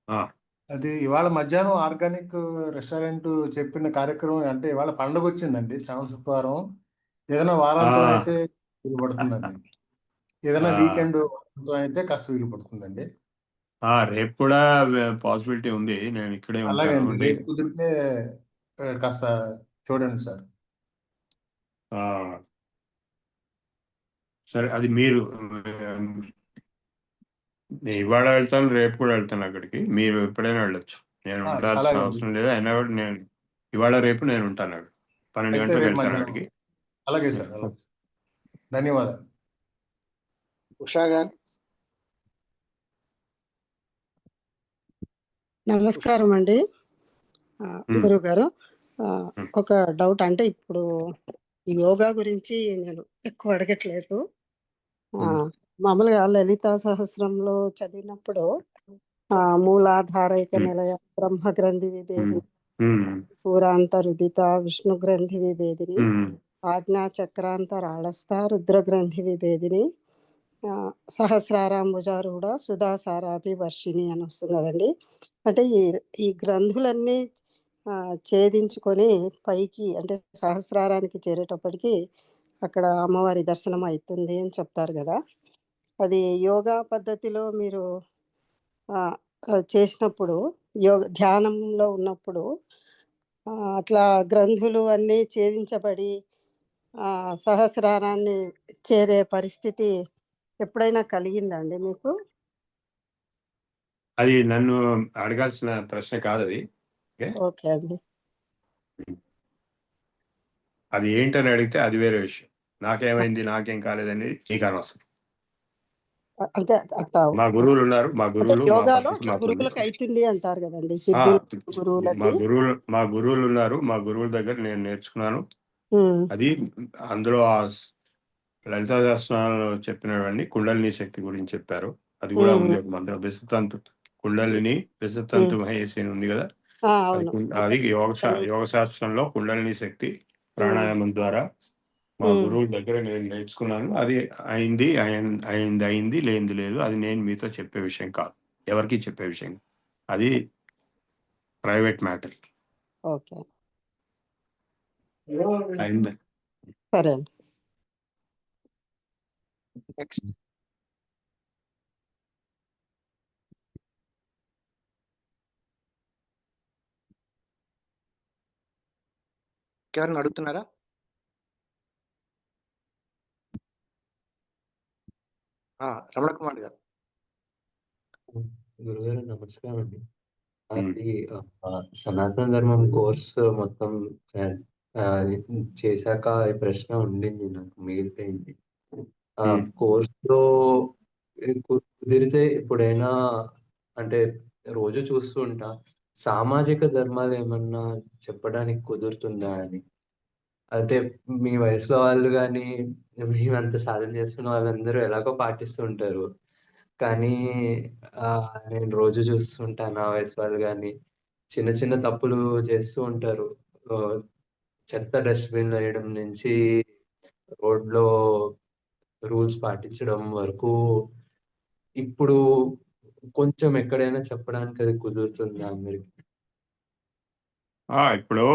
ఆ, అది ఇవాళ మధ్యాహ్నం ఆర్గానిక్ రెస్టారెంట్ చెప్పిన కార్యక్రమం, అంటే ఇవాళ పండుగ వచ్చిందండి, శ్రావణ శుక్రవారం. ఏదైనా వారాంతం అయితే వీలు పడుతుందండి, ఏదైనా వీకెండ్ వారాంతం అయితే కాస్త వీలు పడుతుందండి. రేపు కూడా పాసిబిలిటీ ఉంది. నేను ఇక్కడే అలాగే ఉంటాను. అండి, రేపు కుదిరితే కాస్త చూడండి సార్. ఆ, సరే, అది మీరు నేను ఇవాళ వెళ్తాను, రేపు కూడా వెళ్తాను అక్కడికి. మీరు ఎప్పుడైనా వెళ్ళొచ్చు, నేను ఉండాల్సిన అలాగే అండి. అవసరం లేదు. అయినా కూడా నేను ఇవాళ రేపు నేను ఉంటాను అక్కడ. 12 అయితే గంటలకు రేపు వెళ్తాను మధ్యాహ్నం. అక్కడికి. అలాగే సార్, అలాగే. ధన్యవాదాలు. ఉషా గారు. నమస్కారం అండి గురువు గారు. ఒక డౌట్, అంటే ఇప్పుడు ఈ యోగా గురించి నేను ఎక్కువ అడగట్లేదు. మామూలుగా లలితా సహస్రంలో చదివినప్పుడు మూలాధారైక నిలయ, బ్రహ్మ గ్రంథి విభేదిని, పూరాంత రుదిత, విష్ణు గ్రంథి విభేదిని, ఆజ్ఞా చక్రాంతరాళస్థ, రుద్ర గ్రంథి విభేదిని, సహస్రారాంబుజారూఢ, సుధాసారాభి వర్షిణి అని వస్తుంది కదండి. అంటే ఈ గ్రంథులన్నీ ఛేదించుకొని పైకి, అంటే సహస్రారానికి చేరేటప్పటికి అక్కడ అమ్మవారి దర్శనం అవుతుంది అని చెప్తారు కదా. అది యోగా పద్ధతిలో మీరు చేసినప్పుడు, ధ్యానంలో ఉన్నప్పుడు అట్లా గ్రంథులు అన్నీ ఛేదించబడి సహస్రారాన్ని చేరే పరిస్థితి ఎప్పుడైనా కలిగిందండి మీకు? అది నన్ను అడగాల్సిన ప్రశ్న కాదు అది. ఓకే అండి. అది ఏంటని అడిగితే అది వేరే విషయం. నాకేమైంది, నాకేం కాలేదని నీకు అనవసరం. అంటే అట్లా మా గురువులు ఉన్నారు, మా గురువులు, మా యోగాలో పద్ధతి మాకు ఉంది. గురువులకు అవుతుంది అంటారు కదండి, సిద్ధులు గురువులకి. మా గురువులు ఉన్నారు, మా గురువుల దగ్గర నేను నేర్చుకున్నాను. అది అందులో ఆ లలితా సహస్రనామంలో చెప్పినవన్నీ కుండలిని శక్తి గురించి చెప్పారు. అది కూడా ఉంది ఒక మంత్రం, విసతంతు కుండలిని విసతంతు మహేసి ఉంది కదా. అది యోగ శాస్త్రంలో కుండలిని శక్తి ప్రాణాయామం ద్వారా మా గురువుల దగ్గర నేను నేర్చుకున్నాను. అది అయింది లేనిది లేదు. అది నేను మీతో చెప్పే విషయం కాదు, ఎవరికి చెప్పే విషయం. అది ప్రైవేట్ మ్యాటర్. ఓకే, అయింది. సరే అండి. నెక్స్ట్. ఎవరైనా అడుగుతున్నారా? రమణ కుమార్ గారు. గురుగారు నమస్కారం అండి. అది సనాతన ధర్మం కోర్స్ మొత్తం చేశాక ఈ ప్రశ్న ఉండింది నాకు, మిగిలిపోయింది. కోర్సులో కుదిరితే ఎప్పుడైనా, అంటే రోజు చూస్తూ ఉంటా, సామాజిక ధర్మాలు ఏమన్నా చెప్పడానికి కుదురుతుందా అని. అయితే మీ వయసులో వాళ్ళు కానీ, మేమంత సాధన చేస్తున్న వాళ్ళందరూ ఎలాగో పాటిస్తూ ఉంటారు. కానీ నేను రోజు చూస్తుంటాను నా వయసు వాళ్ళు కానీ చిన్న చిన్న తప్పులు చేస్తూ ఉంటారు. చెత్త డస్ట్‌బిన్‌లో వేయడం నుంచి రోడ్‌లో రూల్స్ పాటించడం వరకు. ఇప్పుడు కొంచెం ఎక్కడైనా చెప్పడానికి అది కుదురుతుందా అందరికి? ఇప్పుడు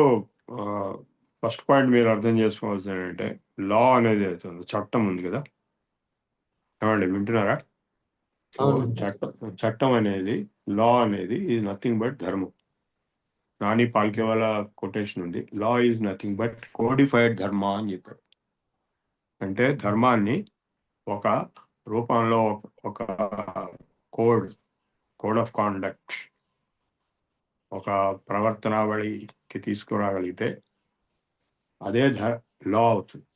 ఫస్ట్ పాయింట్ మీరు అర్థం చేసుకోవాల్సింది ఏంటంటే, లా అనేది అవుతుంది, చట్టం ఉంది కదా. ఏమండి వింటున్నారా? చట్టం అనేది, లా అనేది ఈజ్ నథింగ్ బట్ ధర్మం. నాని పాల్కే వాళ్ళ కొటేషన్ ఉంది, law is nothing but codified ధర్మ అని చెప్పారు. అంటే ధర్మాన్ని ఒక రూపంలో, ఒక కోడ్ ఆఫ్ కాండక్ట్, ఒక ప్రవర్తనావళికి తీసుకురాగలిగితే అదే లా అవుతుంది,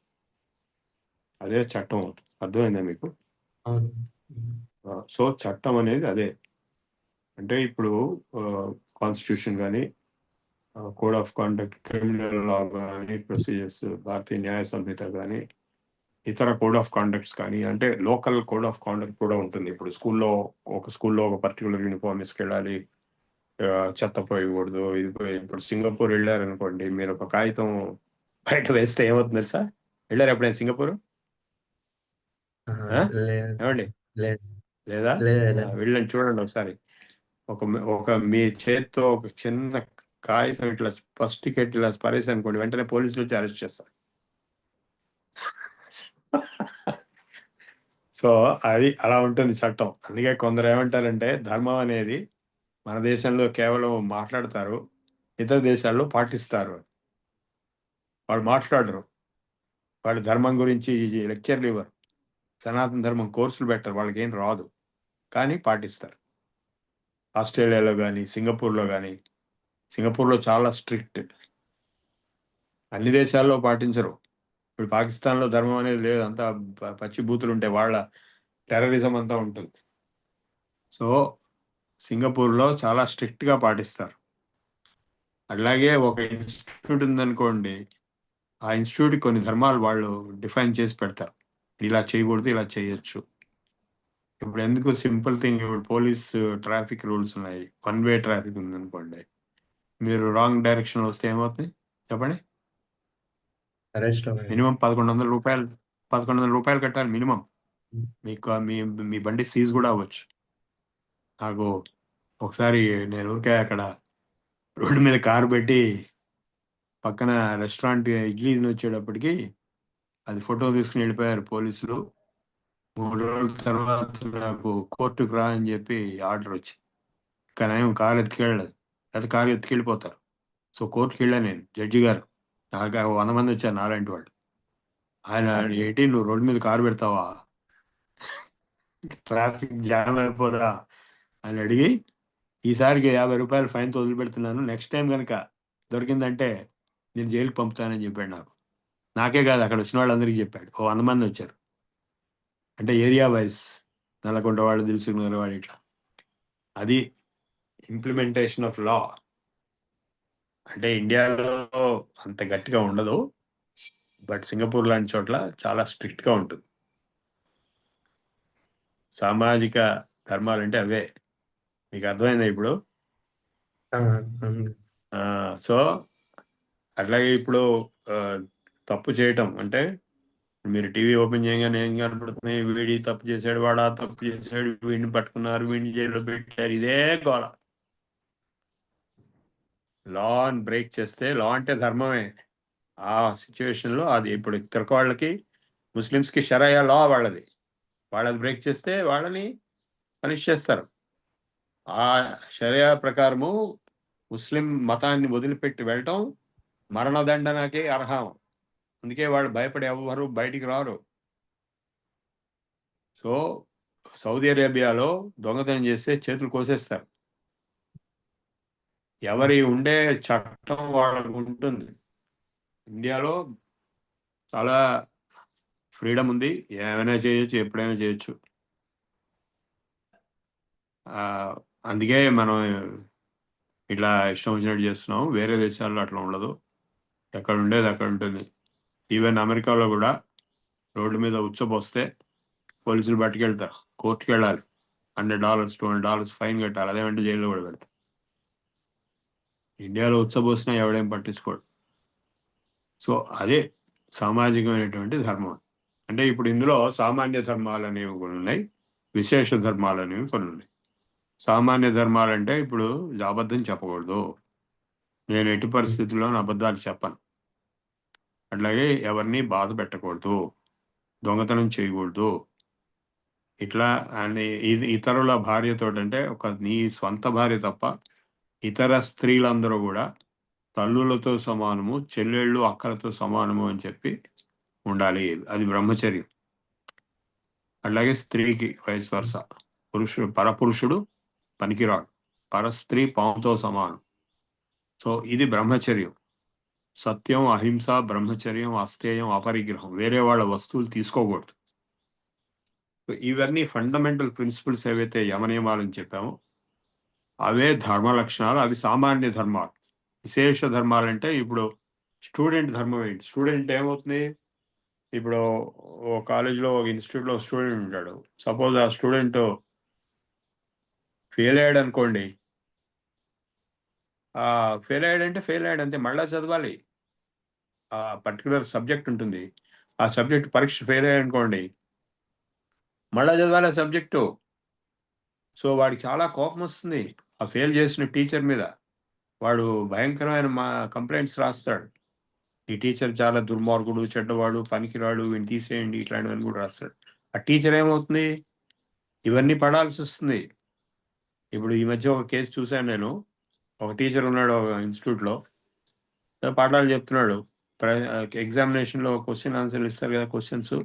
అదే చట్టం అవుతుంది. అర్థమైందా మీకు? సో చట్టం అనేది అదే. అంటే ఇప్పుడు కాన్స్టిట్యూషన్ కానీ, కోడ్ ఆఫ్ కాండక్ట్, క్రిమినల్ లా కానీ, ప్రొసీజర్స్, భారతీయ న్యాయ సంహిత కానీ, ఇతర కోడ్ ఆఫ్ కాండక్ట్స్ కానీ, అంటే లోకల్ కోడ్ ఆఫ్ కాండక్ట్ కూడా ఉంటుంది. ఇప్పుడు స్కూల్లో ఒక పర్టికులర్ యూనిఫామ్ వేసుకెళ్ళాలి, చెత్త పోయకూడదు, ఇది ఇప్పుడు సింగపూర్ వెళ్ళారనుకోండి, మీరు ఒక కాగితం బయట వేస్తే ఏమవుతుంది తెలుసా? వెళ్ళారు ఎప్పుడైనా సింగపూర్? ఏమండి, లేదా? వెళ్ళండి, చూడండి ఒకసారి. ఒక మీ చేత్తో ఒక చిన్న కాగితం ఇట్లా ఫస్ట్ ఇట్లా పరేసి అనుకోండి, వెంటనే పోలీసులు వచ్చి అరెస్ట్ చేస్తారు. సో సో అది అలా ఉంటుంది చట్టం. అందుకే కొందరు ఏమంటారంటే ధర్మం అనేది మన దేశంలో కేవలం మాట్లాడతారు, ఇతర దేశాల్లో పాటిస్తారు. వాళ్ళు మాట్లాడరు, వాళ్ళు ధర్మం గురించి లెక్చర్లు ఇవ్వరు, సనాతన ధర్మం కోర్సులు పెట్టరు, వాళ్ళకి ఏం రాదు, కానీ పాటిస్తారు. ఆస్ట్రేలియాలో కానీ సింగపూర్లో కానీ, సింగపూర్లో చాలా స్ట్రిక్ట్, అన్ని దేశాల్లో పాటించరు. ఇప్పుడు పాకిస్తాన్లో ధర్మం అనేది లేదు, అంతా పచ్చి బూతులు ఉంటాయి, వాళ్ళ టెర్రరిజం అంతా ఉంటుంది. సో సింగపూర్లో చాలా స్ట్రిక్ట్గా పాటిస్తారు. అలాగే ఒక ఇన్స్టిట్యూట్ ఉందనుకోండి, ఆ ఇన్స్టిట్యూట్ కొన్ని ధర్మాలు వాళ్ళు డిఫైన్ చేసి పెడతారు, ఇలా చేయకూడదు, ఇలా చేయొచ్చు. ఇప్పుడు ఎందుకు సింపుల్ థింగ్, ఇప్పుడు పోలీస్ ట్రాఫిక్ రూల్స్ ఉన్నాయి, 1 వే ట్రాఫిక్ ఉందనుకోండి, మీరు రాంగ్ డైరెక్షన్ వస్తే ఏమవుతుంది చెప్పండి? అరెస్ట్ మినిమం 1100 రూపాయలు, 1100 రూపాయలు కట్టాలి మినిమం. మీకు మీ బండి సీజ్ కూడా అవ్వచ్చు. నాకు ఒకసారి నేను ఊరికే అక్కడ రోడ్డు మీద కారు పెట్టి పక్కన రెస్టారెంట్ ఇడ్లీ వచ్చేటప్పటికి అది ఫోటో తీసుకుని వెళ్ళిపోయారు పోలీసులు. 3 రోజుల తర్వాత నాకు కోర్టుకు రా అని చెప్పి ఆర్డర్ వచ్చింది. కానీ ఏం కారు ఎత్తుకెళ్ళలేదు, లేదా కారు ఎత్తుకెళ్ళిపోతారు. సో కోర్టుకి వెళ్ళా నేను, జడ్జి గారు, నాకు 100 మంది వచ్చారు నాలాంటి వాళ్ళు. ఆయన ఏంటి నువ్వు రోడ్డు మీద కారు పెడతావా, ట్రాఫిక్ జామ్ అయిపోదా అని అడిగి, ఈసారికి 50 రూపాయలు ఫైన్తో వదిలిపెడుతున్నాను, నెక్స్ట్ టైం కనుక దొరికిందంటే నేను జైలుకి పంపుతానని చెప్పాడు నాకు. నాకే కాదు, అక్కడ వచ్చిన వాళ్ళందరికీ చెప్పాడు. 100 మంది వచ్చారు, అంటే ఏరియా వైజ్, నల్లకొండ వాళ్ళు, దిల్సుకున్న వాళ్ళు, ఇట్లా. అది ఇంప్లిమెంటేషన్ ఆఫ్ లా. అంటే ఇండియాలో అంత గట్టిగా ఉండదు, బట్ సింగపూర్ లాంటి చోట్ల చాలా స్ట్రిక్ట్గా ఉంటుంది. సామాజిక ధర్మాలు అంటే అవే, మీకు అర్థమైందా ఇప్పుడు? సో అట్లాగే ఇప్పుడు తప్పు చేయటం అంటే, మీరు టీవీ ఓపెన్ చేయగానే ఏం కనపడుతున్నాయి, వీడి తప్పు చేశాడు, వాడు ఆ తప్పు చేశాడు, వీడిని పట్టుకున్నారు, వీడిని జైల్లో పెట్టారు, ఇదే గోల. లా అని బ్రేక్ చేస్తే, లా అంటే ధర్మమే, ఆ సిచ్యువేషన్లో అది. ఇప్పుడు ఇతర వాళ్ళకి, ముస్లిమ్స్కి షరియా లా వాళ్ళది, వాళ్ళది బ్రేక్ చేస్తే వాళ్ళని పనిష్ చేస్తారు. ఆ షరియా ప్రకారము ముస్లిం మతాన్ని వదిలిపెట్టి వెళ్ళటం మరణదండనకి అర్హం. అందుకే వాళ్ళు భయపడి ఎవరు బయటికి రారు. సో సౌదీ అరేబియాలో దొంగతనం చేస్తే చేతులు కోసేస్తారు. ఎవరి ఉండే చట్టం వాళ్ళకు ఉంటుంది. ఇండియాలో చాలా ఫ్రీడమ్ ఉంది, ఏమైనా చేయొచ్చు, ఎప్పుడైనా చేయొచ్చు. అందుకే మనం ఇట్లా ఇష్టం వచ్చినట్టు చేస్తున్నాం. వేరే దేశాల్లో అట్లా ఉండదు, ఎక్కడ ఉండేది అక్కడ ఉంటుంది. ఈవెన్ అమెరికాలో కూడా రోడ్డు మీద ఉచ్చబోస్తే పోలీసులు పట్టుకెళ్తారు, కోర్టుకి వెళ్ళాలి, $100 $200 ఫైన్ కట్టాలి, అదేమంటే జైల్లో కూడా పెడతారు. ఇండియాలో ఉచ్చబోసినా ఎవడేం పట్టించుకోడు. సో అదే సామాజికమైనటువంటి ధర్మం. అంటే ఇప్పుడు ఇందులో సామాన్య ధర్మాలు అనేవి కొన్ని ఉన్నాయి, విశేష ధర్మాలు అనేవి కొన్ని ఉన్నాయి. సామాన్య ధర్మాలు అంటే ఇప్పుడు అబద్ధం చెప్పకూడదు, నేను ఎట్టి పరిస్థితుల్లో అబద్ధాలు చెప్పను, అట్లాగే ఎవరిని బాధ పెట్టకూడదు, దొంగతనం చేయకూడదు, ఇట్లా. అండ్ ఇది ఇతరుల భార్యతో, అంటే ఒక నీ స్వంత భార్య తప్ప ఇతర స్త్రీలందరూ కూడా తల్లులతో సమానము, చెల్లెళ్ళు అక్కలతో సమానము అని చెప్పి ఉండాలి, అది బ్రహ్మచర్యం. అట్లాగే స్త్రీకి వయసు వరుస, పరపురుషుడు పనికిరాడు, పరస్త్రీ పాముతో సమానం. సో ఇది బ్రహ్మచర్యం. సత్యం, అహింస, బ్రహ్మచర్యం, అస్థేయం, అపరిగ్రహం, వేరే వాళ్ళ వస్తువులు తీసుకోకూడదు. ఇవన్నీ ఫండమెంటల్ ప్రిన్సిపల్స్ ఏవైతే యమనియమాలని చెప్పామో అవే ధర్మ లక్షణాలు. అవి సామాన్య ధర్మాలు. విశేష ధర్మాలు అంటే ఇప్పుడు స్టూడెంట్ ధర్మం ఏంటి? స్టూడెంట్ ఏమవుతుంది, ఇప్పుడు ఒక కాలేజీలో, ఒక ఇన్స్టిట్యూట్లో స్టూడెంట్ ఉంటాడు. సపోజ్ ఆ స్టూడెంట్ ఫెయిల్ అయ్యాడు అనుకోండి, ఫెయిల్ అయ్యాడంటే ఫెయిల్ అయ్యాడు అంతే, మళ్ళా చదవాలి. ఆ పర్టికులర్ సబ్జెక్ట్ ఉంటుంది, ఆ సబ్జెక్ట్ పరీక్ష ఫెయిల్ అయ్యాడు అనుకోండి, మళ్ళా చదవాలి ఆ సబ్జెక్టు. సో వాడికి చాలా కోపం వస్తుంది ఆ ఫెయిల్ చేసిన టీచర్ మీద. వాడు భయంకరమైన కంప్లైంట్స్ రాస్తాడు, ఈ టీచర్ చాలా దుర్మార్గుడు, చెడ్డవాడు, పనికిరాడు, వీడిని తీసేయండి, ఇట్లాంటివన్నీ కూడా రాస్తాడు. ఆ టీచర్ ఏమవుతుంది, ఇవన్నీ పడాల్సి వస్తుంది. ఇప్పుడు ఈ మధ్య ఒక కేసు చూశాను నేను. ఒక టీచర్ ఉన్నాడు ఒక ఇన్స్టిట్యూట్లో, పాఠాలు చెప్తున్నాడు. ఎగ్జామినేషన్లో క్వశ్చన్ ఆన్సర్లు ఇస్తారు కదా, క్వశ్చన్స్.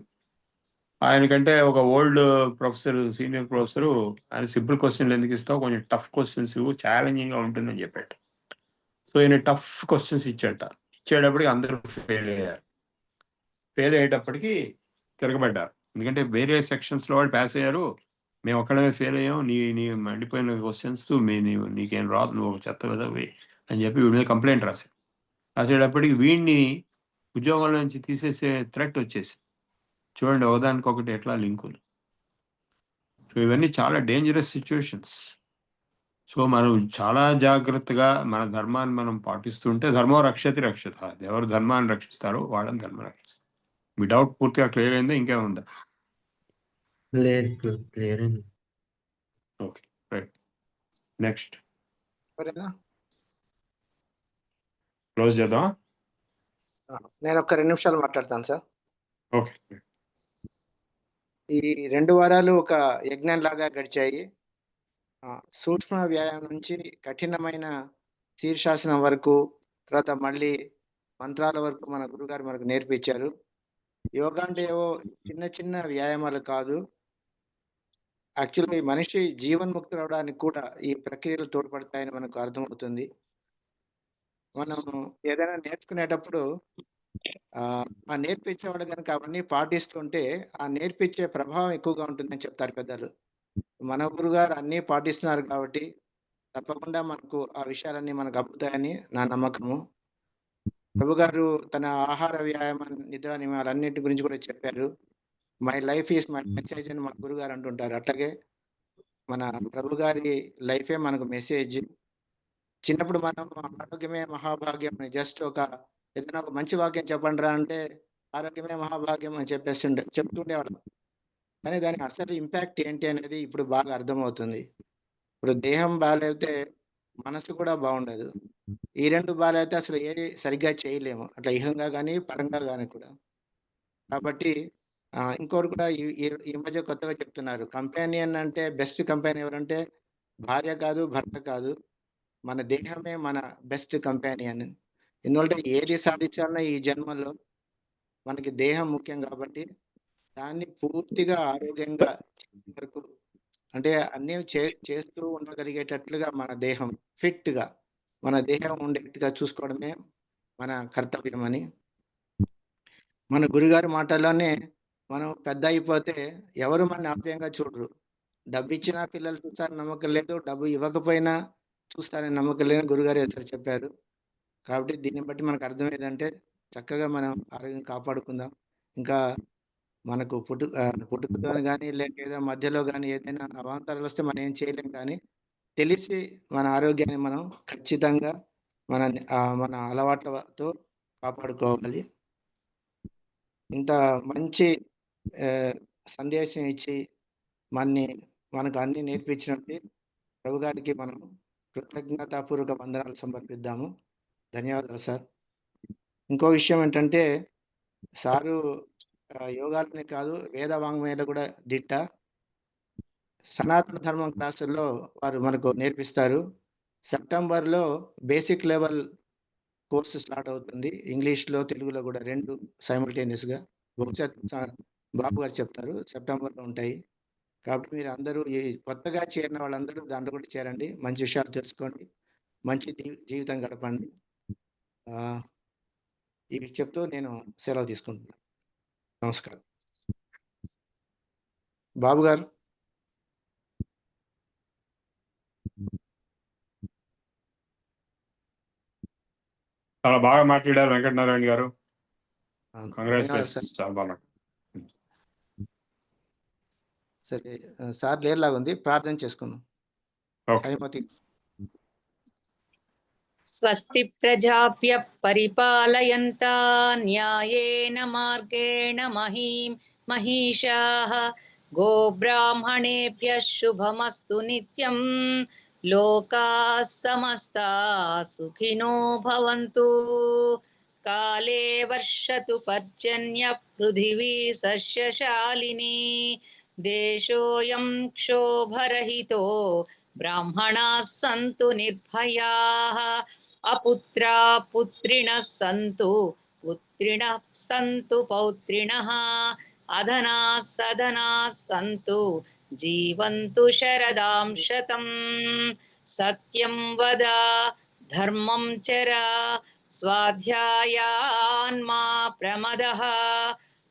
ఆయనకంటే ఒక ఓల్డ్ ప్రొఫెసర్, సీనియర్ ప్రొఫెసరు, ఆయన సింపుల్ క్వశ్చన్లు ఎందుకు ఇస్తావు, కొంచెం టఫ్ క్వశ్చన్స్ ఛాలెంజింగ్గా ఉంటుందని చెప్పాడు. సో ఈయన టఫ్ క్వశ్చన్స్ ఇచ్చేటప్పటికి అందరూ ఫెయిల్ అయ్యారు. ఫెయిల్ అయ్యేటప్పటికి తిరగబడ్డారు. ఎందుకంటే వేరే సెక్షన్స్లో వాళ్ళు పాస్ అయ్యారు, మేము ఒక్కడమే ఫెయిల్ అయ్యాం, నీ మండిపోయిన క్వశ్చన్స్ నీకేం రాదు, నువ్వు చెత్త కదా అని చెప్పి వీడి మీద కంప్లైంట్ రాసేటప్పటికి వీడిని ఉద్యోగంలో నుంచి తీసేసే థ్రెట్ వచ్చేసి. చూడండి ఒకదానికొకటి ఎట్లా లింకులు. సో ఇవన్నీ చాలా డేంజరస్ సిచ్యువేషన్స్. సో మనం చాలా జాగ్రత్తగా మన ధర్మాన్ని మనం పాటిస్తుంటే, ధర్మం రక్షతి రక్షత, ఎవరు ధర్మాన్ని రక్షిస్తారో వాళ్ళని ధర్మం రక్షిస్తారు. మీ డౌట్ పూర్తిగా క్లియర్ అయిందా, ఇంకేముందా? లేదు, క్లియర్ అండి. Okay, right. నెక్స్ట్ ఎవరైనా? క్లోజ్ చేద్దాం. నేను ఒక 2 నిమిషాలు మాట్లాడతాను సార్. ఓకే. ఈ 2 వారాలు ఒక యజ్ఞం లాగా గడిచాయి. సూక్ష్మ వ్యాయామం నుంచి కఠినమైన శీర్షాసనం వరకు, తర్వాత మళ్ళీ మంత్రాల వరకు మన గురుగారు మనకు నేర్పించారు. యోగా అంటే ఏవో చిన్న చిన్న వ్యాయామాలు కాదు. యాక్చువల్గా ఈ మనిషి జీవన్ముక్తులు అవడానికి కూడా ఈ ప్రక్రియలు తోడ్పడతాయని మనకు అర్థమవుతుంది. మనం ఏదైనా నేర్చుకునేటప్పుడు ఆ నేర్పించేవాడు కనుక అవన్నీ పాటిస్తుంటే ఆ నేర్పించే ప్రభావం ఎక్కువగా ఉంటుందని చెప్తారు పెద్దలు. మన గురుగారు అన్నీ పాటిస్తున్నారు కాబట్టి తప్పకుండా మనకు ఆ విషయాలన్నీ మనకు అబ్బుతాయని నా నమ్మకము. ప్రభు గారు తన ఆహార వ్యాయామం, నిద్ర నియమాలన్నింటి గురించి కూడా చెప్పారు. My life is my message అని మన గురుగారు అంటుంటారు. అట్లాగే మన ప్రభు గారి లైఫే మనకు మెసేజ్. చిన్నప్పుడు మనం ఆరోగ్యమే మహాభాగ్యం అని జస్ట్ ఏదైనా ఒక మంచి వాక్యం చెప్పండి రా అంటే ఆరోగ్యమే మహాభాగ్యం అని చెప్తుండేవాళ్ళం. కానీ దానికి అసలు ఇంపాక్ట్ ఏంటి అనేది ఇప్పుడు బాగా అర్థమవుతుంది. ఇప్పుడు దేహం బాగాలేతే మనసు కూడా బాగుండదు. ఈ 2 బాగాలేతే అసలు ఏది సరిగ్గా చేయలేము, అట్లా ఇహంగా కానీ పరంగా కానీ కూడా. కాబట్టి ఇంకోటి కూడా ఈ మధ్య కొత్తగా చెప్తున్నారు, కంపానియన్ అంటే బెస్ట్ కంపానియన్ ఎవరంటే భార్య కాదు, భర్త కాదు, మన దేహమే మన బెస్ట్ కంపానియన్. ఎందుకంటే ఏది సాధించాలన్నా ఈ జన్మలో మనకి దేహం ముఖ్యం కాబట్టి దాన్ని పూర్తిగా ఆరోగ్యంగా వరకు, అంటే అన్నీ చేస్తూ ఉండగలిగేటట్లుగా మన దేహం ఫిట్గా, మన దేహం ఉండేట్టుగా చూసుకోవడమే మన కర్తవ్యం అని. మన గురుగారి మాటల్లోనే మనం పెద్ద అయిపోతే ఎవరు మన ఆప్యాయంగా చూడరు. డబ్బు ఇచ్చినా పిల్లలు చూస్తారని నమ్మకం లేదు, డబ్బు ఇవ్వకపోయినా చూస్తారని నమ్మకం లేదని గురుగారు చెప్పారు. కాబట్టి దీన్ని బట్టి మనకు అర్థం ఏంటంటే చక్కగా మనం ఆరోగ్యం కాపాడుకుందాం. ఇంకా మనకు పుట్టుకతో కానీ లేక మధ్యలో కానీ ఏదైనా అవాంతరాలు వస్తే మనం ఏం చేయలేం, కానీ తెలిసి మన ఆరోగ్యాన్ని మనం ఖచ్చితంగా మన అలవాట్లతో కాపాడుకోవాలి. ఇంత మంచి సందేశం ఇచ్చి మనకు అన్ని నేర్పించినట్టు ప్రభు గారికి మనం కృతజ్ఞతాపూర్వక వందనాలు సమర్పిద్దాము. ధన్యవాదాలు సార్. ఇంకో విషయం ఏంటంటే సారు యోగాలనే కాదు వేద వాంగ్మయాలు కూడా దిట్ట. సనాతన ధర్మం క్లాసుల్లో వారు మనకు నేర్పిస్తారు. సెప్టెంబర్లో బేసిక్ లెవెల్ కోర్సు స్టార్ట్ అవుతుంది, ఇంగ్లీష్లో తెలుగులో కూడా 2 సైమల్టేనియస్గా. బాబు గారు చెప్తారు, సెప్టెంబర్లో ఉంటాయి. కాబట్టి మీరు అందరూ ఈ కొత్తగా చేరిన వాళ్ళందరూ దాంట్లో కూడా చేరండి, మంచి విషయాలు తెలుసుకోండి, మంచి జీవితం గడపండి. ఇవి చెప్తూ నేను సెలవు తీసుకుంటున్నాను. నమస్కారం. బాబు గారు. చాలా బాగా మాట్లాడారు వెంకటనారాయణ గారు. కంగ్రాచులేషన్స్. చాలా బాగా. సరే సార్ లేర్లాగా ఉంది, ప్రార్థన చేసుకుందాం. స్వస్తి ప్రజాభ్య పరిపాలయంతా న్యాయేన మార్గేణ మహీషాః గోబ్రాహ్మణేభ్యః శుభమస్తు నిత్యం. లోకాః సమస్తాః సుఖినో భవంతు. काले वर्षतु पर्जन्य पृथिवी सस्यशालिनी देशोऽयं क्षोभरहितो ब्राह्मणाः सन्तु निर्भयाः अपुत्रा पुत्रिणः सन्तु पुत्रिणः सन्तु पौत्रिणः अधनाः सधनाः सन्तु जीवन्तु शरदां शतम् सत्यं वद धर्मं चर स्वाध्यायान्मा प्रमदः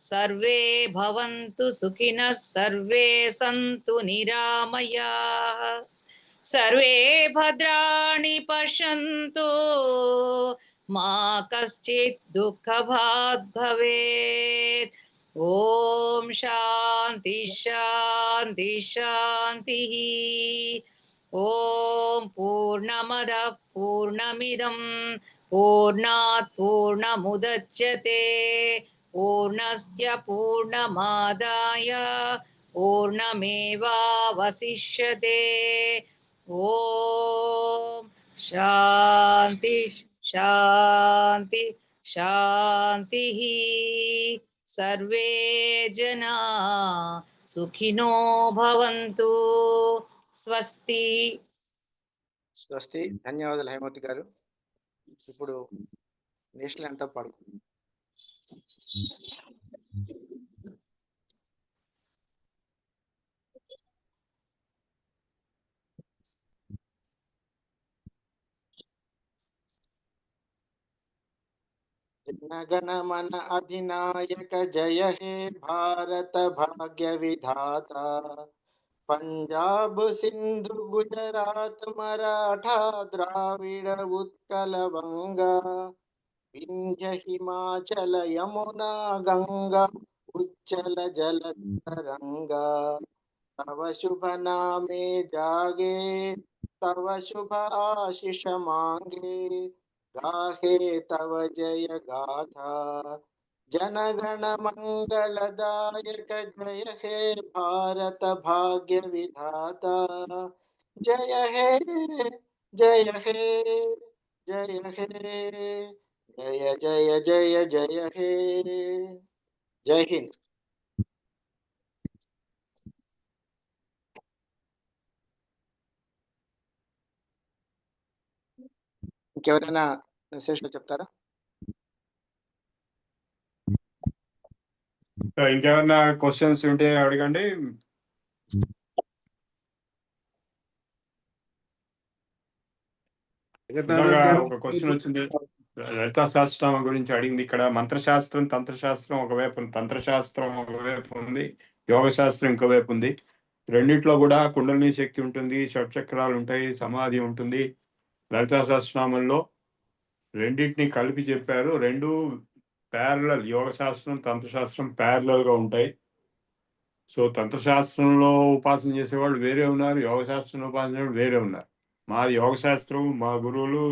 सर्वे भवन्तु सुखिनः सर्वे सन्तु निरामयाः सर्वे भद्राणि पश्यन्तु मा कश्चित् दुःखभाग् भवेत् ॐ शान्ति शान्ति शान्तिः ॐ पूर्णमदः पूर्णमिदं पूर्णात् पूर्णमुदच्यते पूर्णस्य पूर्णमादाय पूर्णमेवावशिष्यते ॐ शान्ति शान्ति शान्तिः सर्वे जना सुखिनो भवन्तु స్వస్తి. స్వస్తి. ధన్యవాదాలు హేమవతి గారు. ఇప్పుడు నేషనల్ అంతా పాడు. जनगण मन अधिनायक जय हे भारत भाग्य विधाता पंजाब सिंधु गुजरात मराठा द्राविड़ उत्कल बंगा विंध्य हिमाचल यमुना गंगा उच्चल जलतरंगा तव शुभ नामे जागे तव शुभ आशीष मांगे गाहे तव जय गाथा जनगण मंगलदायक जय हे भारत भाग्य विधाता जय हे जय हे जय हे जय जय जय जय हे. जय हिंद. ఇంకెవరైనా మెసేజ్ చెప్తారా? ఇంకేమన్నా క్వశ్చన్స్ ఉంటే అడగండి. ఒక క్వశ్చన్ వచ్చింది, లలితా సహస్రనామం గురించి అడిగింది. ఇక్కడ మంత్రశాస్త్రం తంత్రశాస్త్రం ఒకవైపు, తంత్రశాస్త్రం ఒకవైపు ఉంది, యోగ శాస్త్రం ఇంకోవైపు ఉంది. రెండిట్లో కూడా కుండలిని శక్తి ఉంటుంది, షట్చక్రాలు ఉంటాయి, సమాధి ఉంటుంది. లలితా సహస్రనామంలో రెండింటిని కలిపి చెప్పారు. రెండు ప్యారలల్, యోగ శాస్త్రం తంత్రశాస్త్రం ప్యారలల్ గా ఉంటాయి. సో తంత్రశాస్త్రంలో ఉపాసన చేసేవాళ్ళు వేరే ఉన్నారు, యోగ శాస్త్రంలో ఉపాసన చేసేవాళ్ళు వేరే ఉన్నారు. మాది యోగ శాస్త్రం, మా గురువులు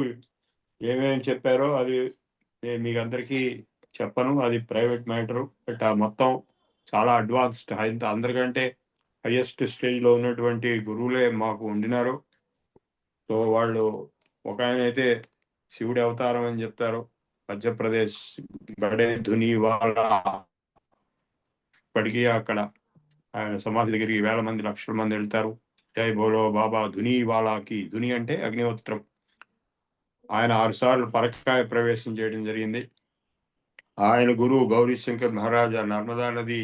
ఏమేమి చెప్పారో అది నేను మీకు అందరికీ చెప్పను, అది ప్రైవేట్ మ్యాటరు. బట్ ఆ మొత్తం చాలా అడ్వాన్స్డ్, అందరికంటే హైయెస్ట్ స్టేజ్లో ఉన్నటువంటి గురువులే మాకు ఉండినారు. సో వాళ్ళు, ఒక ఆయన అయితే శివుడి అవతారం అని చెప్తారు, మధ్యప్రదేశ్ బడే ధుని వాళ్ళ, ఇప్పటికీ అక్కడ ఆయన సమాధి దగ్గరికి వేల మంది లక్షల మంది వెళ్తారు. జై బోలో బాబా ధుని వాలాకి. ధుని అంటే అగ్నిహోత్రం. ఆయన 6 సార్లు పరకాయ ప్రవేశం చేయడం జరిగింది. ఆయన గురువు గౌరీ శంకర్ మహారాజ్ నర్మదా నది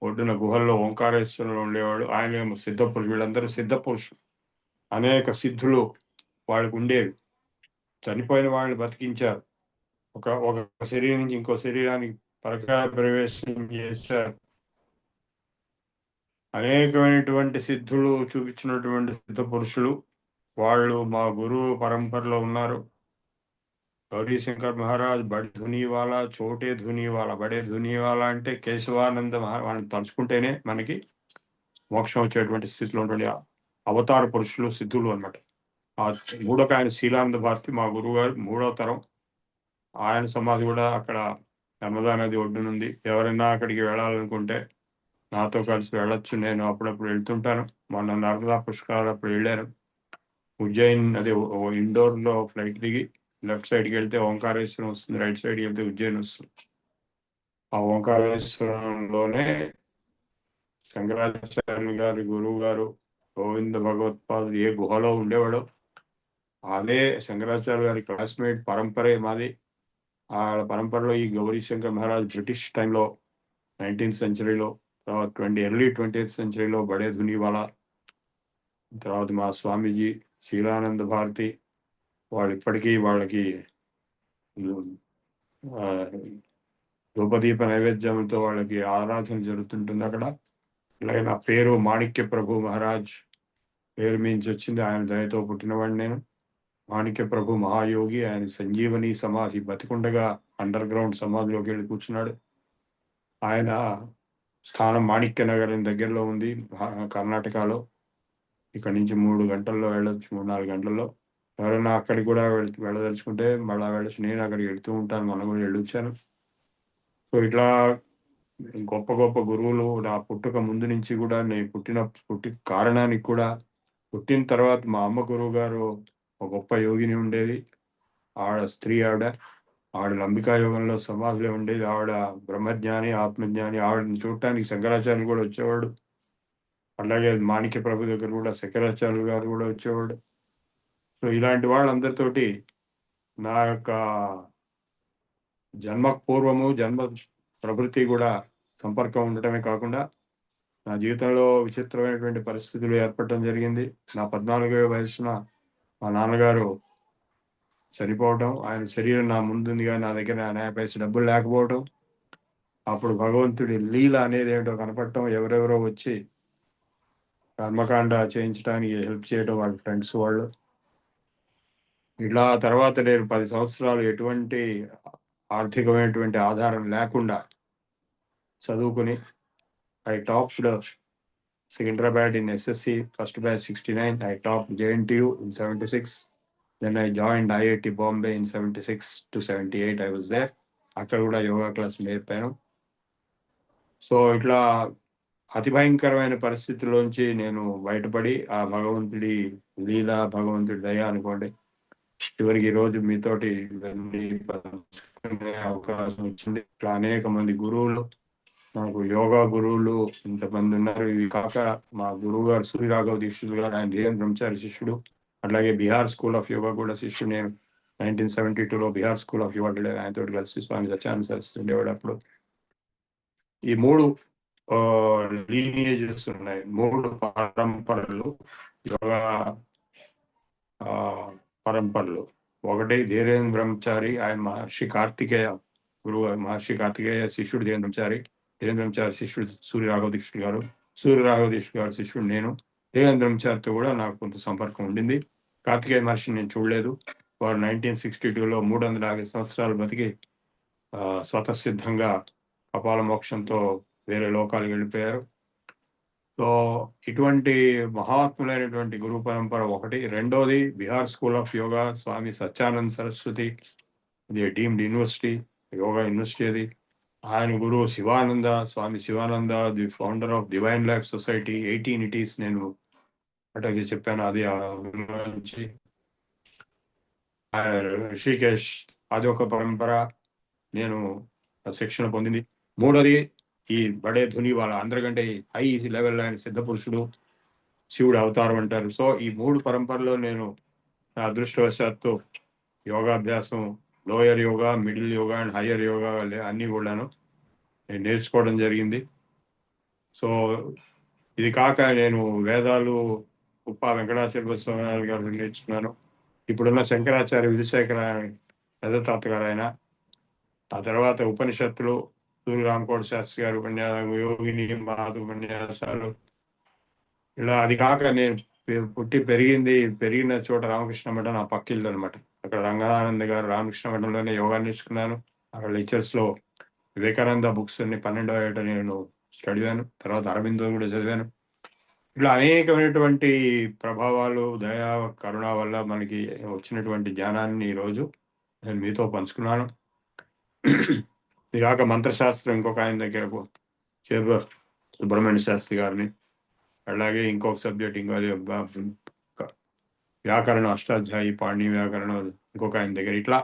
ఒడ్డున గుహల్లో ఓంకారేశ్వరంలో ఉండేవాడు. ఆయన సిద్ధపురుషులు, వీళ్ళందరూ సిద్ధపురుషులు. అనేక సిద్ధులు వాళ్ళకు ఉండేవి. చనిపోయిన వాళ్ళని బతికించారు. ఒక శరీరం నుంచి ఇంకో శరీరానికి పరకాయ ప్రవేశం చేశారు. అనేకమైనటువంటి సిద్ధులు చూపించినటువంటి సిద్ధ పురుషులు వాళ్ళు మా గురువు పరంపరలో ఉన్నారు. గౌరీ శంకర్ మహారాజ్ బడి ధునివాలా, చోటే ధునివాలా. బడే ధునివాలా అంటే కేశవానంద వాళ్ళని తలుచుకుంటేనే మనకి మోక్షం వచ్చేటువంటి స్థితిలో ఉన్నటువంటి అవతార పురుషులు, సిద్ధులు అన్నమాట. ఆ మూడొక ఆయన శీలానంద భారతి మా గురువు గారు, 3వ తరం. ఆయన సమాధి కూడా అక్కడ నర్మదా నది ఒడ్డునుంది. ఎవరైనా అక్కడికి వెళ్ళాలనుకుంటే నాతో కలిసి వెళ్ళొచ్చు. నేను అప్పుడప్పుడు వెళ్తుంటాను. మొన్న నర్మదా పుష్కరాలు అప్పుడు వెళ్ళాను. ఉజ్జయిన్ అదే ఇండోర్లో ఫ్లైట్ దిగి లెఫ్ట్ సైడ్కి వెళ్తే ఓంకారేశ్వరం వస్తుంది, రైట్ సైడ్కి వెళ్తే ఉజ్జయిని వస్తుంది. ఆ ఓంకారేశ్వరంలోనే శంకరాచార్యులు గారి గురువు గారు గోవింద భగవత్పాదులు ఏ గుహలో ఉండేవాడో అదే శంకరాచార్య గారి క్లాస్మేట్ పరంపరే మాది. ఆ పరంపరలో ఈ గౌరీశంకర్ మహారాజ్ బ్రిటిష్ టైంలో 19th సెంచరీలో, తర్వాత ఎర్లీ 20th సెంచరీలో బడే ధునివాలా, తర్వాత మా స్వామీజీ శీలానంద భారతి, వాళ్ళు ఇప్పటికీ వాళ్ళకి ధూపదీప నైవేద్యంతో వాళ్ళకి ఆరాధన జరుగుతుంటుంది అక్కడ. అలాగే నా పేరు మాణిక్య ప్రభు మహారాజ్, పేరు మించి వచ్చింది, ఆయన దయతో పుట్టినవాడిని నేను. మాణిక్య ప్రభు మహాయోగి, ఆయన సంజీవని సమాధి బతికుండగా అండర్ గ్రౌండ్ సమాధిలోకి వెళ్ళి కూర్చున్నాడు. ఆయన స్థానం మాణిక్య నగరం దగ్గరలో ఉంది, కర్ణాటకలో. ఇక్కడ నుంచి 3 గంటల్లో వెళ్ళొచ్చు, 3-4 గంటల్లో. ఎవరైనా అక్కడికి కూడా వెళ్ళదలుచుకుంటే మళ్ళీ వెళ్ళచ్చు. నేను అక్కడికి వెళ్తూ ఉంటాను, మనం కూడా వెళ్ళొచ్చాను. సో ఇట్లా గొప్ప గొప్ప గురువులు నా పుట్టుక ముందు నుంచి కూడా, నేను పుట్టి కారణానికి కూడా, పుట్టిన తర్వాత మా అమ్మ గురువు గారు ఒక గొప్ప యోగిని ఉండేది. ఆవిడ స్త్రీ, ఆవిడ లంబికా యోగంలో సమాధిలో ఉండేది. ఆవిడ బ్రహ్మజ్ఞాని, ఆత్మజ్ఞాని. ఆవిడని చూడటానికి శంకరాచార్యులు కూడా వచ్చేవాడు. అలాగే మాణిక్య ప్రభు దగ్గర కూడా శంకరాచార్యులు గారు కూడా వచ్చేవాడు. సో ఇలాంటి వాళ్ళందరితోటి నా యొక్క జన్మ పూర్వము, జన్మ ప్రవృత్తి కూడా సంపర్కం ఉండటమే కాకుండా నా జీవితంలో విచిత్రమైనటువంటి పరిస్థితులు ఏర్పడటం జరిగింది. నా 14వ వయసున మా నాన్నగారు చనిపోవటం, ఆయన శరీరం నా ముందుందిగా నా దగ్గర 50 పైసలు డబ్బులు లేకపోవటం, అప్పుడు భగవంతుడి లీల అనేది ఏంటో కనపడటం, ఎవరెవరో వచ్చి కర్మకాండ చేయించడానికి హెల్ప్ చేయడం, వాళ్ళ ఫ్రెండ్స్ వాళ్ళు. ఇలా తర్వాత నేను 10 సంవత్సరాలు ఎటువంటి ఆర్థికమైనటువంటి ఆధారం లేకుండా చదువుకుని I topped Secunderabad in SSC, first batch 69. I topped JNTU in 76. Then I joined IIT Bombay in 76 to 78. I was there. అక్కడ కూడా యోగా క్లాస్ నేర్పాను. సో ఇట్లా అతి భయంకరమైన పరిస్థితుల్లోంచి నేను బయటపడి ఆ భగవంతుడి లీల, భగవంతుడి దయ అనుకోండి, చివరికి ఈరోజు మీతోటి ఇవన్నీ పంచుకునే అవకాశం వచ్చింది. ఇట్లా అనేక మంది గురువులు, నాకు యోగా గురువులు ఇంతమంది ఉన్నారు. ఇది కాక మా గురువు గారు సూర్యరాఘవ దీక్షితులు గారు, ఆయన ధీరేంద్ర బ్రహ్మచారి శిష్యుడు. అట్లాగే బీహార్ స్కూల్ ఆఫ్ యోగా కూడా శిష్యుడు. నేను 1972లో బీహార్ స్కూల్ ఆఫ్ యోగా ఆయనతో కలిసి స్వామి సత్యానంద సరస్వతి ఉండేవాడు అప్పుడు. ఈ 3 లీనియేజెస్ ఉన్నాయి, 3 పరంపరలు, యోగా పరంపరలు. ఒకటి ధీరేంద్ర బ్రహ్మచారి, ఆయన మహర్షి కార్తికేయ గురువు, మహర్షి కార్తికేయ శిష్యుడు ధీరేంద్ర బ్రహ్మచారి. ధీరేంద్ర బ్రహ్మచారి శిష్యుడు సూర్యరాఘవ దీక్షితులు గారు, సూర్యరాఘవ దీక్షితులు గారు శిష్యుడు నేను. ధీరేంద్ర బ్రహ్మచారితో కూడా నాకు కొంత సంపర్కం ఉండింది. కార్తికేయ మహర్షిని నేను చూడలేదు. వారు 1962లో 350 సంవత్సరాలు బతికి స్వతసిద్ధంగా కపాల మోక్షంతో వేరే లోకాలకు వెళ్ళిపోయారు. సో ఇటువంటి మహాత్ములైనటువంటి గురు పరంపర ఒకటి. రెండోది Bihar school of yoga, Swami Satyananda Saraswati, ఇది డీమ్డ్ యూనివర్సిటీ, యోగా యూనివర్సిటీ అది. ఆయన గురువు Shivananda, Swami Shivananda, the founder of divine life society. 18 eighties నేను అటది చెప్పాను, అది నుంచి ఋషికేష్, అది ఒక పరంపర నేను శిక్షణ పొందింది. మూడోది ఈ బడే ధునివాలా, అందరికంటే హై లెవెల్ ఆయన సిద్ధ పురుషుడు, శివుడు అవతారం అంటారు. సో ఈ 3 పరంపరలో నేను నా అదృష్టవశాత్తు యోగాభ్యాసం, lower yoga, middle yoga and higher yoga అన్నీ కూడాను నేను నేర్చుకోవడం జరిగింది. సో ఇది కాక నేను వేదాలు ఉప్ప వెంకటాచల స్వామి గారు నేర్చుకున్నాను. ఇప్పుడున్న శంకరాచార్య విధుశేఖర పెద్దతాత గారు ఆయన. ఆ తర్వాత ఉపనిషత్తులు, సూర్యరామకోట శాస్త్రి గారు యోగిని మహాత్ ఉపన్యాసాలు. ఇలా అది కాక నేను పుట్టి పెరిగిన చోట రామకృష్ణ మఠం నా పక్కిల్లు అనమాట. అక్కడ రంగానంద గారు రామకృష్ణ మఠంలోనే యోగా నేర్చుకున్నాను. అక్కడ లెక్చర్స్లో వివేకానంద బుక్స్ అన్ని 12వ ఏట నేను చదివాను. తర్వాత అరవిందో కూడా చదివాను. ఇట్లా అనేకమైనటువంటి ప్రభావాలు, దయా కరుణ వల్ల మనకి వచ్చినటువంటి జ్ఞానాన్ని ఈరోజు నేను మీతో పంచుకున్నాను. ఇది కాక మంత్రశాస్త్రం ఇంకొక ఆయన దగ్గర సుబ్రహ్మణ్య శాస్త్రి గారిని, అలాగే ఇంకొక సబ్జెక్ట్ ఇంకో వ్యాకరణం, అష్టాధ్యాయి, పాణి వ్యాకరణం ఇంకొక ఆయన దగ్గర, ఇట్లా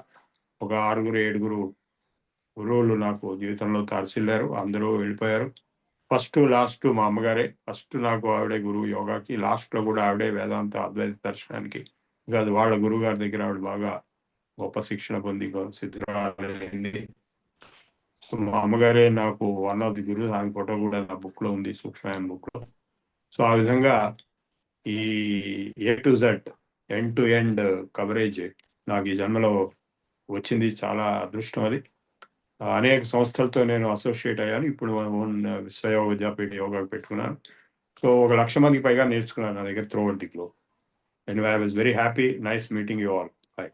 ఒక 6-7 గురువులు నాకు జీవితంలో తరసిల్లారు. అందరూ వెళ్ళిపోయారు. ఫస్ట్ లాస్ట్ మా అమ్మగారే. ఫస్ట్ నాకు ఆవిడే గురువు యోగాకి, లాస్ట్లో కూడా ఆవిడే వేదాంత అద్వైత దర్శనానికి. కాదు, వాళ్ళ గురువు గారి దగ్గర ఆవిడ బాగా గొప్ప శిక్షణ పొంది సిద్ధురాలైంది. మా అమ్మగారే నాకు వన్ ఆఫ్ ది గురు. ఆమె ఫోటో కూడా నా బుక్ లో ఉంది, సూక్ష్మయాన్ బుక్ లో. సో ఆ విధంగా ఈ A to Z end to end coverage నాకు ఈ జన్మలో వచ్చింది. చాలా అదృష్టం అది. అనేక సంస్థలతో నేను అసోసియేట్ అయ్యాను. ఇప్పుడు ఓన్ విశ్వయోగ విద్యాపీఠ యోగా పెట్టుకున్నాను. సో 1,00,000 మందికి పైగా నేర్చుకున్నాను నా దగ్గర through out the globe. And I was very happy. Nice meeting you all. By.